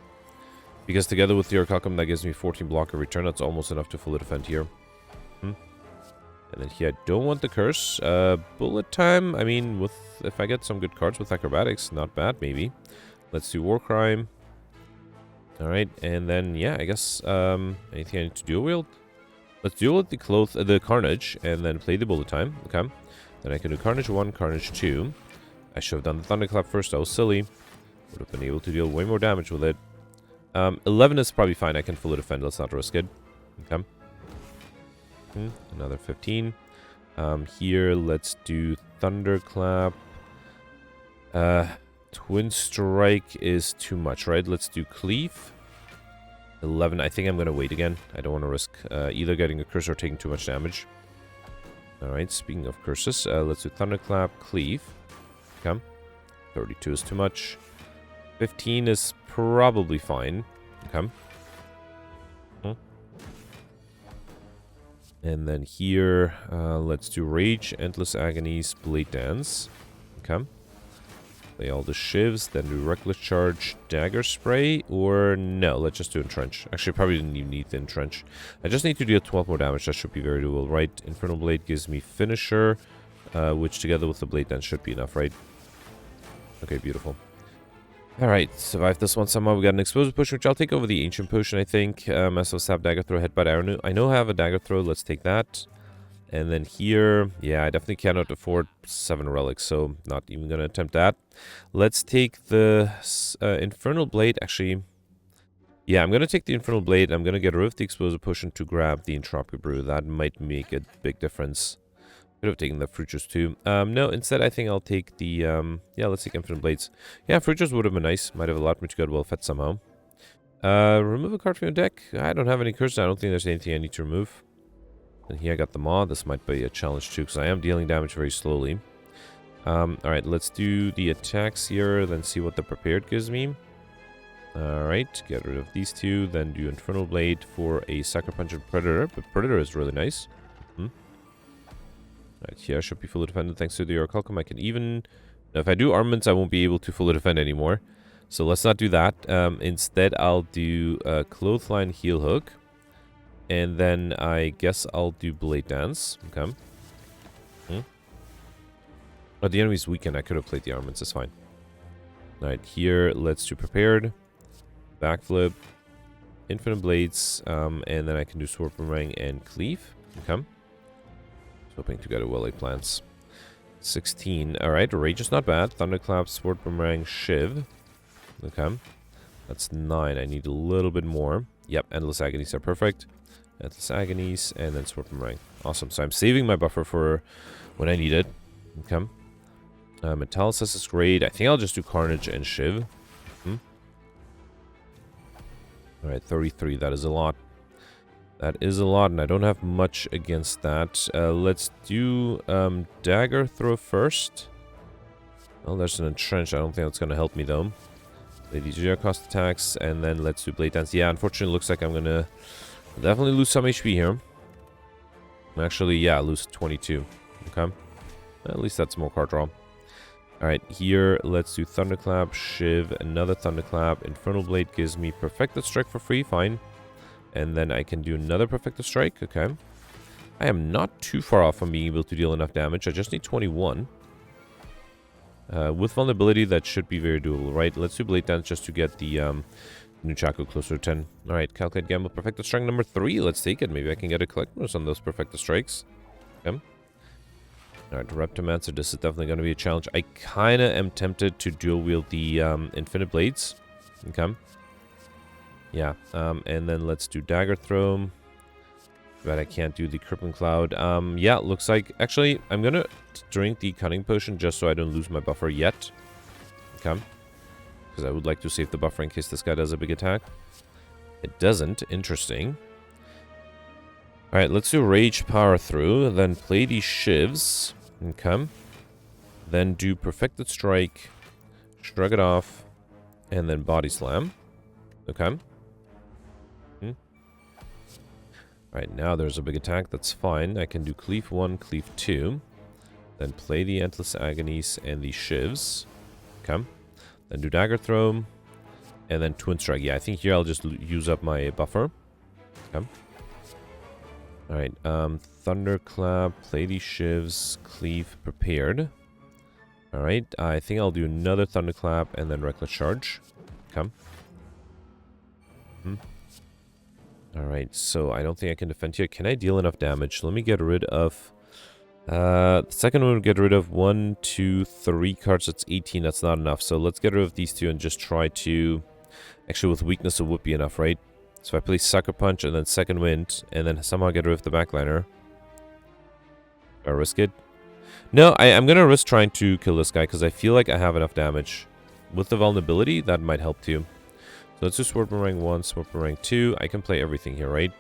Because together with the Orcalcum, that gives me 14 block every turn. That's almost enough to fully defend here. And then here, I don't want the curse. Bullet Time. I mean, if I get some good cards with Acrobatics, not bad, maybe. Let's do War Crime. Alright, and then, yeah, I guess, anything I need to dual wield? Let's dual wield the Carnage, and then play the Bullet Time. Okay. Then I can do Carnage 1, Carnage 2. I should have done the Thunderclap first. That was silly. Would have been able to deal way more damage with it. 11 is probably fine. I can fully defend. Let's not risk it. Okay. Another 15. Here, let's do Thunderclap. Twin Strike is too much, right? Let's do Cleave. 11. I think I'm going to wait again. I don't want to risk either getting a curse or taking too much damage. Alright, speaking of curses, let's do Thunderclap, Cleave. Okay. 32 is too much. 15 is probably fine. Okay. And then here, let's do Rage, Endless Agonies, Blade Dance. Okay. Play all the shivs, then do Reckless Charge, Dagger Spray, or no, let's just do Entrench. Actually, probably didn't even need the Entrench. I just need to deal 12 more damage, that should be very doable, right? Infernal Blade gives me Finisher, which together with the Blade Dance should be enough, right? Okay, beautiful. Alright, survived this one somehow. We got an Explosive Potion, which I'll take over the Ancient Potion, I think. Massive Stab, Dagger Throw, Headbutt, I know I have a Dagger Throw, let's take that. And then here, yeah, I definitely cannot afford 7 relics, so not even going to attempt that. Let's take the Infernal Blade. Actually, yeah, I'm going to take the Infernal Blade. I'm going to get rid of the Explosive Potion to grab the Entropic Brew. That might make a big difference. Could have taken the Fruit Juice too. No, instead I think I'll take the, yeah, let's take Infinite Blades. Yeah, Fruit Juice would have been nice. Might have allowed me to get well fed somehow. Remove a card from your deck. I don't have any curses. I don't think there's anything I need to remove. And here I got the Maw. This might be a challenge too, because I am dealing damage very slowly. Alright, let's do the attacks here, then see what the Prepared gives me. Alright, get rid of these two, then do Infernal Blade for a Sucker Punch and Predator. But Predator is really nice. Alright, here I should be fully defended thanks to the Orichalcum. I can even... Now, if I do Armaments, I won't be able to fully defend anymore. So let's not do that. Instead, I'll do Clothesline, Heel Hook. And then I guess I'll do Blade Dance. Okay. Oh, the enemy's weakened. I could have played the armaments. It's fine. Alright, here, let's do Prepared. Backflip. Infinite Blades. And then I can do Sword Boomerang and Cleave. Okay. Hoping to get a well-laid plans. 16. Alright, Rage is not bad. Thunderclap, Sword Boomerang, Shiv. Okay. That's 9. I need a little bit more. Yep, Endless Agonies are perfect. Endless Agonies, and then Sword Boomerang. Awesome. So I'm saving my buffer for when I need it. Okay. Metallicus is great. I think I'll just do Carnage and Shiv. Alright, 33. That is a lot. That is a lot, and I don't have much against that. Let's do Dagger Throw first. Well, there's an Entrench. I don't think that's going to help me, though. These zero cost attacks, and then let's do Blade Dance. Yeah, unfortunately, it looks like I'm going to definitely lose some HP here. Actually, yeah, lose 22. Okay. At least that's more card draw. Alright, here, let's do Thunderclap, Shiv, another Thunderclap. Infernal Blade gives me Perfected Strike for free, fine. And then I can do another Perfected Strike, okay. I am not too far off from being able to deal enough damage. I just need 21. With Vulnerability, that should be very doable, right? Let's do Blade Dance just to get the Nunchaku closer to 10. Alright, Calculate Gamble, Perfected Strike number 3. Let's take it. Maybe I can get a collect bonus on those Perfected Strikes. Okay. Alright, Reptomancer, this is definitely going to be a challenge. I kind of am tempted to dual wield the Infinite Blades. Okay. Yeah, and then let's do Dagger Throw. But I can't do the Crippling Cloud. Yeah, looks like... Actually, I'm going to drink the Cunning Potion just so I don't lose my buffer yet. Okay. Because I would like to save the buffer in case this guy does a big attack. It doesn't. Interesting. Alright, let's do Rage Power Through. Then play these Shivs. Okay. Then do Perfected Strike. Shrug it off. And then Body Slam. Okay. Alright, now there's a big attack. That's fine. I can do Cleave 1, Cleave 2. Then play the Endless Agonies and the Shivs. Okay. Then do Dagger Throw. And then Twin Strike. Yeah, I think here I'll just use up my buffer. Okay. Alright, Thunderclap, play these Shivs, Cleave, Prepared. Alright, I think I'll do another Thunderclap and then Reckless Charge. Okay. Alright, so I don't think I can defend here. Can I deal enough damage? Let me get rid of... the second one, get rid of 1, 2, 3 cards. That's 18. That's not enough. So let's get rid of these two and just try to... Actually, with Weakness, it would be enough, right? So if I play Sucker Punch and then Second Wind, and then somehow get rid of the backliner. Do I risk it? No, I'm going to risk trying to kill this guy, because I feel like I have enough damage. With the vulnerability, that might help too. So let's do Sword Boomerang 1, Sword Boomerang 2. I can play everything here, right?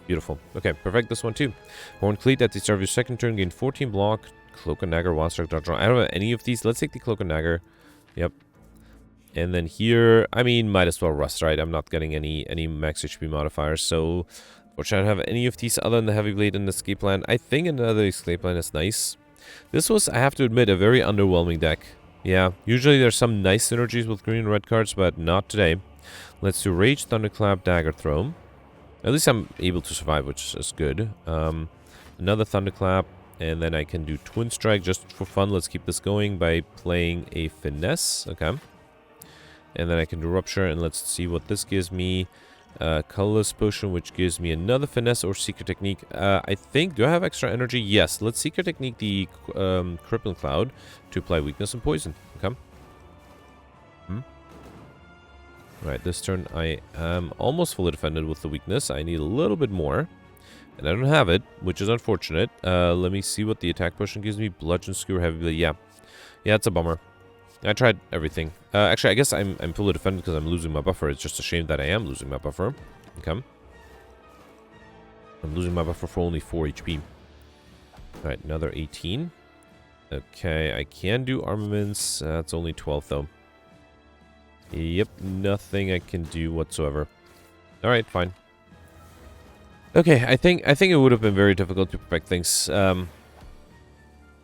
Beautiful. Okay, perfect this one too. Horn Cleat at the start of your second turn, gain 14 block. Cloak and Dagger, Wild Strike, Dodge Draw. I don't have any of these. Let's take the Cloak and Dagger. Yep. And then here, I mean, might as well Rust, right? I'm not getting any max HP modifiers, so fortunately I don't have any of these other than the Heavy Blade and the Escape Plan. I think another Escape Plan is nice. This was, I have to admit, a very underwhelming deck. Yeah, usually there's some nice synergies with green and red cards, but not today. Let's do Rage, Thunderclap, Dagger Throw. At least I'm able to survive, which is good. Another Thunderclap, and then I can do Twin Strike just for fun. Let's keep this going by playing a Finesse. Okay. And then I can do Rupture, and let's see what this gives me. Colorless Potion, which gives me another Finesse or Secret Technique. I think, do I have extra energy? Yes. Let's Secret Technique the Crippling Cloud to apply Weakness and Poison. Okay. Right, this turn I am almost fully defended with the Weakness. I need a little bit more. And I don't have it, which is unfortunate. Let me see what the attack potion gives me. Bludgeon, Skewer, Heavy Blade. Yeah. Yeah, it's a bummer. I tried everything. Actually, I guess I'm fully defended because I'm losing my buffer. It's just a shame that I am losing my buffer. Okay. I'm losing my buffer for only 4 HP. Alright, another 18. Okay, I can do armaments. That's only 12, though. Yep, nothing I can do whatsoever. Alright, fine. Okay, I think it would have been very difficult to perfect things.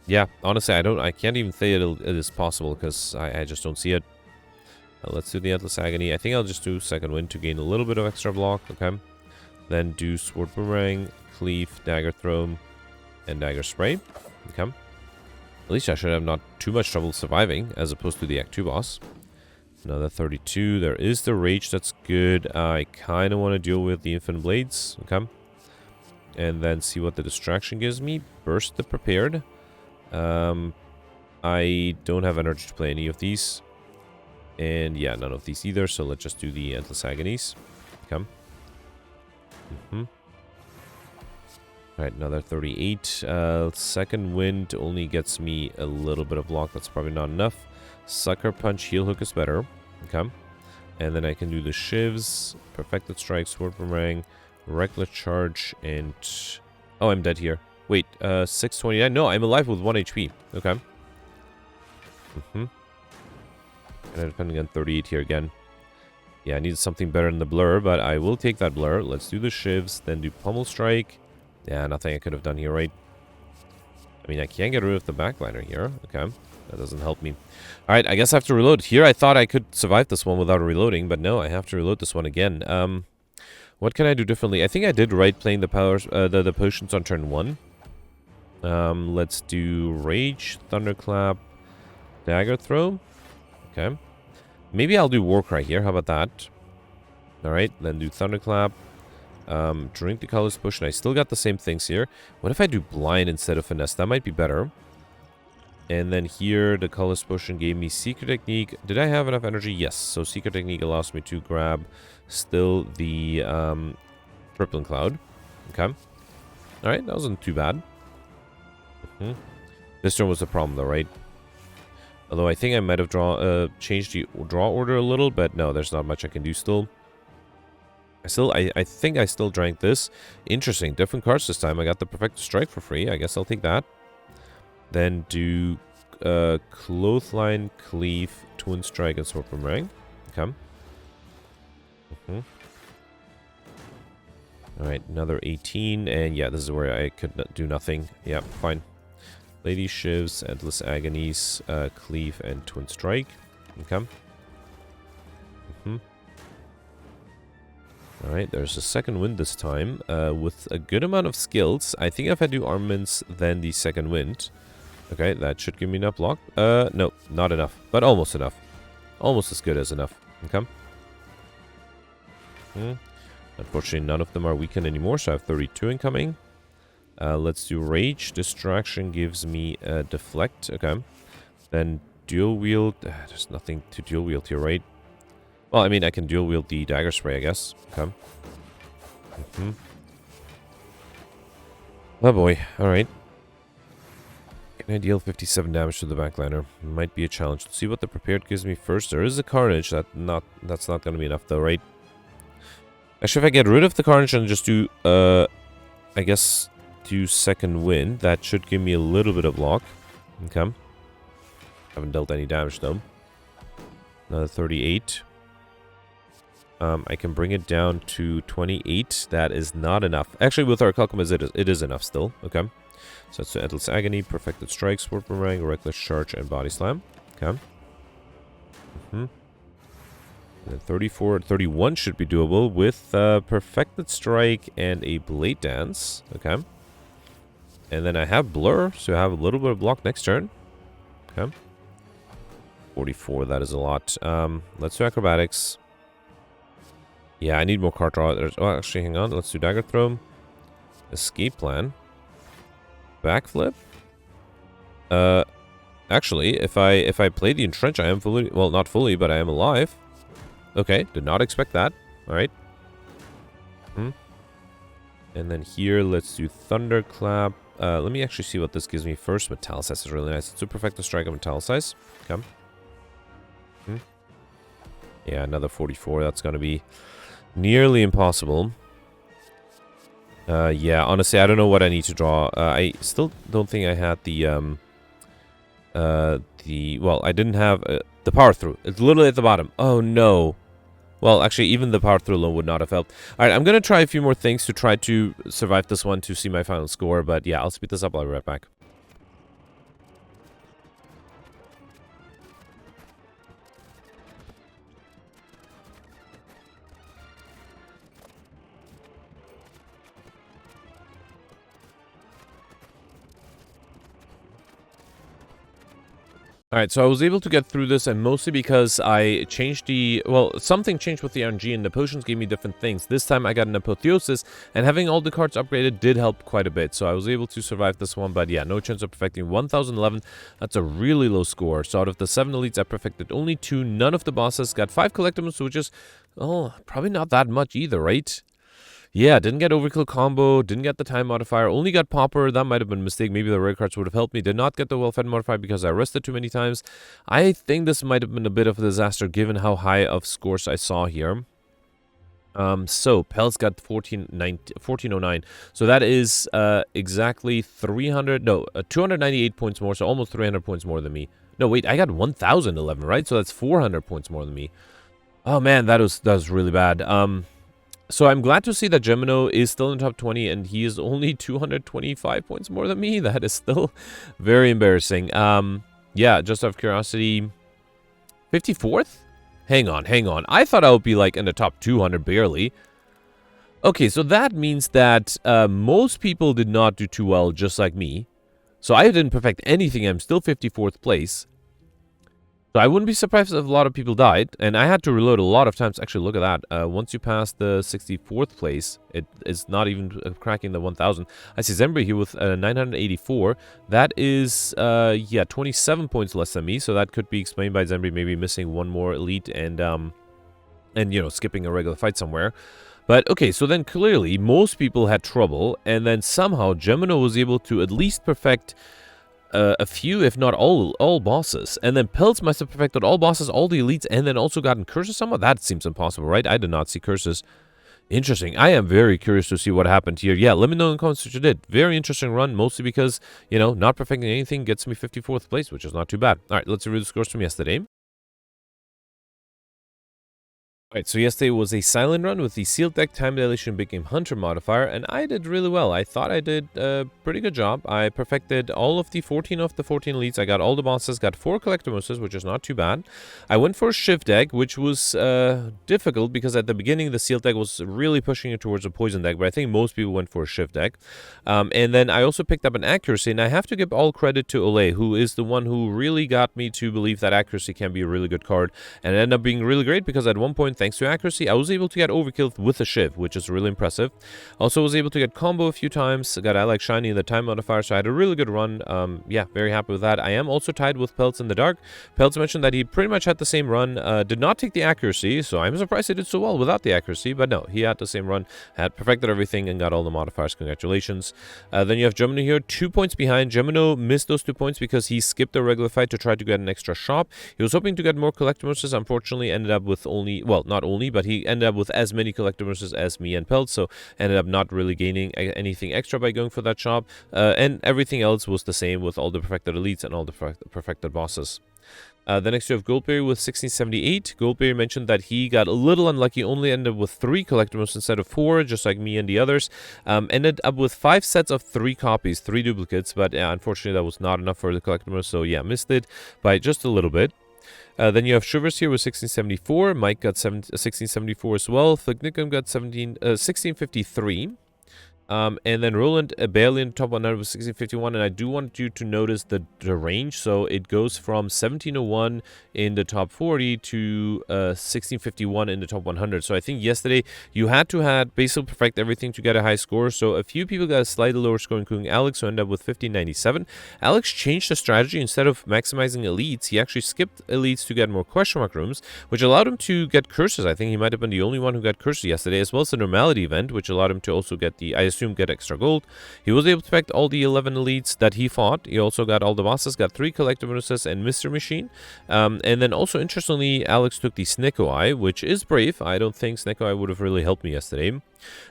Yeah, honestly, I can't even say it is possible because I just don't see it. Let's do the Endless Agony. I think I'll just do Second Wind to gain a little bit of extra block. Okay. Then do Sword Boomerang, Cleave, Dagger Throw, and Dagger Spray. Okay. At least I should have not too much trouble surviving as opposed to the Act 2 boss. Another 32. There is the Rage. That's good. I kind of want to deal with the Infinite Blades. Okay. And then see what the Distraction gives me. Burst the Prepared. I don't have energy to play any of these. And yeah, none of these either. So let's just do the Endless Agonies. Okay. Alright, another 38. Second Wind only gets me a little bit of block. That's probably not enough. Sucker Punch, Heel Hook is better. Okay. And then I can do the Shivs, Perfected Strike, Sword Boomerang, Reckless Charge, and... Oh, I'm dead here. Wait, 629? No, I'm alive with 1 HP. Okay. And I'm depending on 38 here again. Yeah, I need something better than the Blur, but I will take that Blur. Let's do the Shivs, then do Pummel Strike. Yeah, nothing I could have done here, right? I mean, I can't get rid of the backliner here. Okay, that doesn't help me. Alright, I guess I have to reload. Here, I thought I could survive this one without reloading, but no, I have to reload this one again. What can I do differently? I think I did right playing the powers, the potions on turn 1. Let's do Rage, Thunderclap, Dagger Throw. Okay. Maybe I'll do Warcry here. How about that? Alright, then do Thunderclap. Drink the Colorless Potion. I still got the same things here. What if I do Blind instead of Finesse? That might be better. And then here, the Colorless Potion gave me Secret Technique. Did I have enough energy? Yes. So Secret Technique allows me to grab still the Crippling Cloud. Okay. Alright, that wasn't too bad. This turn was the problem though, right? Although I think I might have changed the draw order a little, but no, there's not much I can do still. I think I still drank this. Interesting, different cards this time. I got the Perfect Strike for free. I guess I'll take that. Then do Clothesline, Cleave, Twin Strike, and Sword Boomerang. Okay. Alright, another 18. And yeah, this is where I could do nothing. Yeah, fine. Lady Shivs, Endless Agonies, Cleave, and Twin Strike. Okay. Alright, there's a Second Wind this time, with a good amount of skills. I think if I do Armaments, then the Second Wind. Okay, that should give me enough block. No, not enough, but almost enough. Almost as good as enough. Okay. Unfortunately, none of them are weakened anymore, so I have 32 incoming. Let's do Rage. Distraction gives me Deflect. Okay. Then Dual Wield. There's nothing to Dual Wield here, right? Well, I mean, I can Dual Wield the Dagger Spray, I guess. Okay. Oh boy. Alright. Alright, I deal 57 damage to the backliner. Might be a challenge. Let's see what the prepared gives me first. There is a carnage. That's not going to be enough though, right? Actually, if I get rid of the carnage and just do, I guess, do second wind, that should give me a little bit of block. Okay. Haven't dealt any damage though. Another 38. I can bring it down to 28. That is not enough. Actually, with our Calcumus, it is enough still. Okay. So it's Endless Agony, Perfected Strike, Sword Boomerang, Reckless Charge, and Body Slam. Okay. And then 34, 31 should be doable with Perfected Strike and a Blade Dance. Okay. And then I have Blur, so I have a little bit of block next turn. Okay. 44, that is a lot. Let's do Acrobatics. Yeah, I need more card draw. Oh, actually, hang on. Let's do Dagger Throw. Escape Plan. Backflip. Actually, if I play the Entrench, I am fully, well, not fully, but I am alive. Okay, did not expect that. All right. And then here, let's do Thunderclap. Let me actually see what this gives me first. Metallicize is really nice. Let's do Perfect the Strike of Metallicize. Okay. Yeah, another 44. That's going to be nearly impossible. Yeah, honestly, I don't know what I need to draw. I still don't think I had well, I didn't have the power through. It's literally at the bottom. Oh, no. Well, actually, even the power through alone would not have helped. All right, I'm going to try a few more things to try to survive this one to see my final score. But yeah, I'll speed this up. I'll be right back. Alright, so I was able to get through this, and mostly because I changed the... Well, something changed with the RNG, and the potions gave me different things. This time I got an Apotheosis, and having all the cards upgraded did help quite a bit. So I was able to survive this one, but yeah, no chance of perfecting 1011. That's a really low score. So out of the 7 elites, I perfected only 2. None of the bosses. Got 5 collectibles, which is, oh, probably not that much either, right? Yeah, didn't get Overkill combo, didn't get the time modifier, only got Pauper. That might have been a mistake. Maybe the rare cards would have helped me. Did not get the well-fed modifier because I rested too many times. I think this might have been a bit of a disaster given how high of scores I saw here. So Pel's got 1409. So that is exactly 298 points more, so almost 300 points more than me. No, wait, I got 1011, right? So that's 400 points more than me. Oh man, that was really bad. So I'm glad to see that Gemino is still in the top 20 and he is only 225 points more than me. That is still very embarrassing. Yeah, just out of curiosity, 54th? Hang on. I thought I would be like in the top 200 barely. Okay, so that means that most people did not do too well just like me. So I didn't perfect anything. I'm still 54th place. So I wouldn't be surprised if a lot of people died, and I had to reload a lot of times. Actually, look at that. Once you pass the 64th place, it is not even cracking the 1000. I see Zembri here with 984. That is, yeah, 27 points less than me, so that could be explained by Zembri maybe missing one more elite and you know, skipping a regular fight somewhere. But, okay, so then clearly most people had trouble, and then somehow Gemino was able to at least perfect a few, if not all bosses. And then Peltz must have perfected all bosses, all the elites, and then also gotten curses somehow. That seems impossible, right? I did not see curses. Interesting. I am very curious to see what happened here. Yeah, let me know in the comments what you did. Very interesting run, mostly because, you know, not perfecting anything gets me 54th place, which is not too bad. All right, let's review the scores from yesterday. Alright, so yesterday was a silent run with the sealed deck, time dilation, big game hunter modifier, and I did really well. I thought I did a pretty good job. I perfected all of the 14 elites. I got all the bosses, got 4 collector which is not too bad. I went for a shift deck, which was difficult because at the beginning the sealed deck was really pushing it towards a poison deck, but I think most people went for a shift deck. And then I also picked up an accuracy, and I have to give all credit to Ole, who is the one who really got me to believe that accuracy can be a really good card, and it ended up being really great because at one point thanks to accuracy, I was able to get overkill with a shiv, which is really impressive. Also was able to get combo a few times, got I like shiny in the time modifier, so I had a really good run. Yeah, very happy with that. I am also tied with Pelts in the dark. Pelts mentioned that he pretty much had the same run, did not take the accuracy, so I'm surprised he did so well without the accuracy, but no, he had the same run, had perfected everything and got all the modifiers. Congratulations. Then you have Gemino here, 2 points behind. Gemino missed those 2 points because he skipped the regular fight to try to get an extra shop. He was hoping to get more collectibles, unfortunately ended up with only, well, not only, but he ended up with as many collectibles as me and Pelts, so ended up not really gaining anything extra by going for that shop, and everything else was the same with all the perfected elites and all the perfected bosses. The next you have Goldberry with 1678. Goldberry mentioned that he got a little unlucky, only ended up with 3 collectibles instead of 4, just like me and the others. Ended up with 5 sets of 3 copies, 3 duplicates, but unfortunately that was not enough for the collectibles, so yeah, missed it by just a little bit. Then you have Shivers here with 1674. Mike got 1674 as well. Flignicum got 1653. And then Roland barely in the top 100 with 1651, and I do want you to notice the range. So it goes from 1701 in the top 40 to 1651 in the top 100. So I think yesterday you had to have basically perfect everything to get a high score. So a few people got a slightly lower score, including Alex, who ended up with 1597. Alex changed the strategy. Instead of maximizing elites, he actually skipped elites to get more question mark rooms, which allowed him to get curses. I think he might have been the only one who got curses yesterday, as well as the normality event, which allowed him to also get the, I assume, get extra gold. He was able to pick all the 11 elites that he fought. He also got all the bosses, got 3 collector bonuses and Mr. Machine. And then also, interestingly, Alex took the Sneko Eye, which is brave. I don't think Sneko Eye would have really helped me yesterday.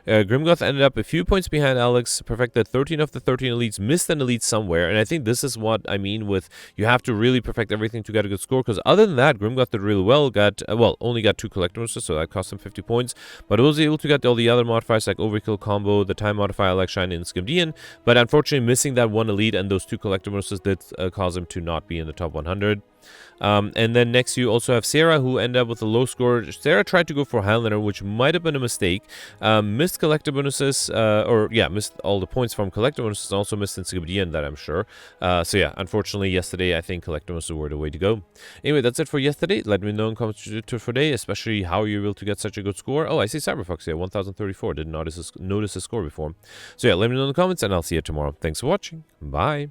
Grimgoth ended up a few points behind Alex, perfected 13 of the 13 elites, missed an elite somewhere, and I think this is what I mean with you have to really perfect everything to get a good score, because other than that, Grimgoth did really well, got, only got 2 collectibles, so that cost him 50 points, but was able to get all the other modifiers like Overkill Combo, the Time Modifier like Shine and Skimdian, but unfortunately missing that one elite and those 2 collectibles did cause him to not be in the top 100. And then next you also have Sarah, who ended up with a low score. Sarah tried to go for Highlander, which might have been a mistake. Missed collector bonuses, missed all the points from collector bonuses, and also missed Insignifiant, that I'm sure. So yeah, unfortunately yesterday I think collector bonuses were the way to go. Anyway, that's it for yesterday. Let me know in comments for today, especially how you're able to get such a good score. Oh, I see Cyberfox here, 1034. Didn't notice his score before. So yeah, let me know in the comments, and I'll see you tomorrow. Thanks for watching. Bye.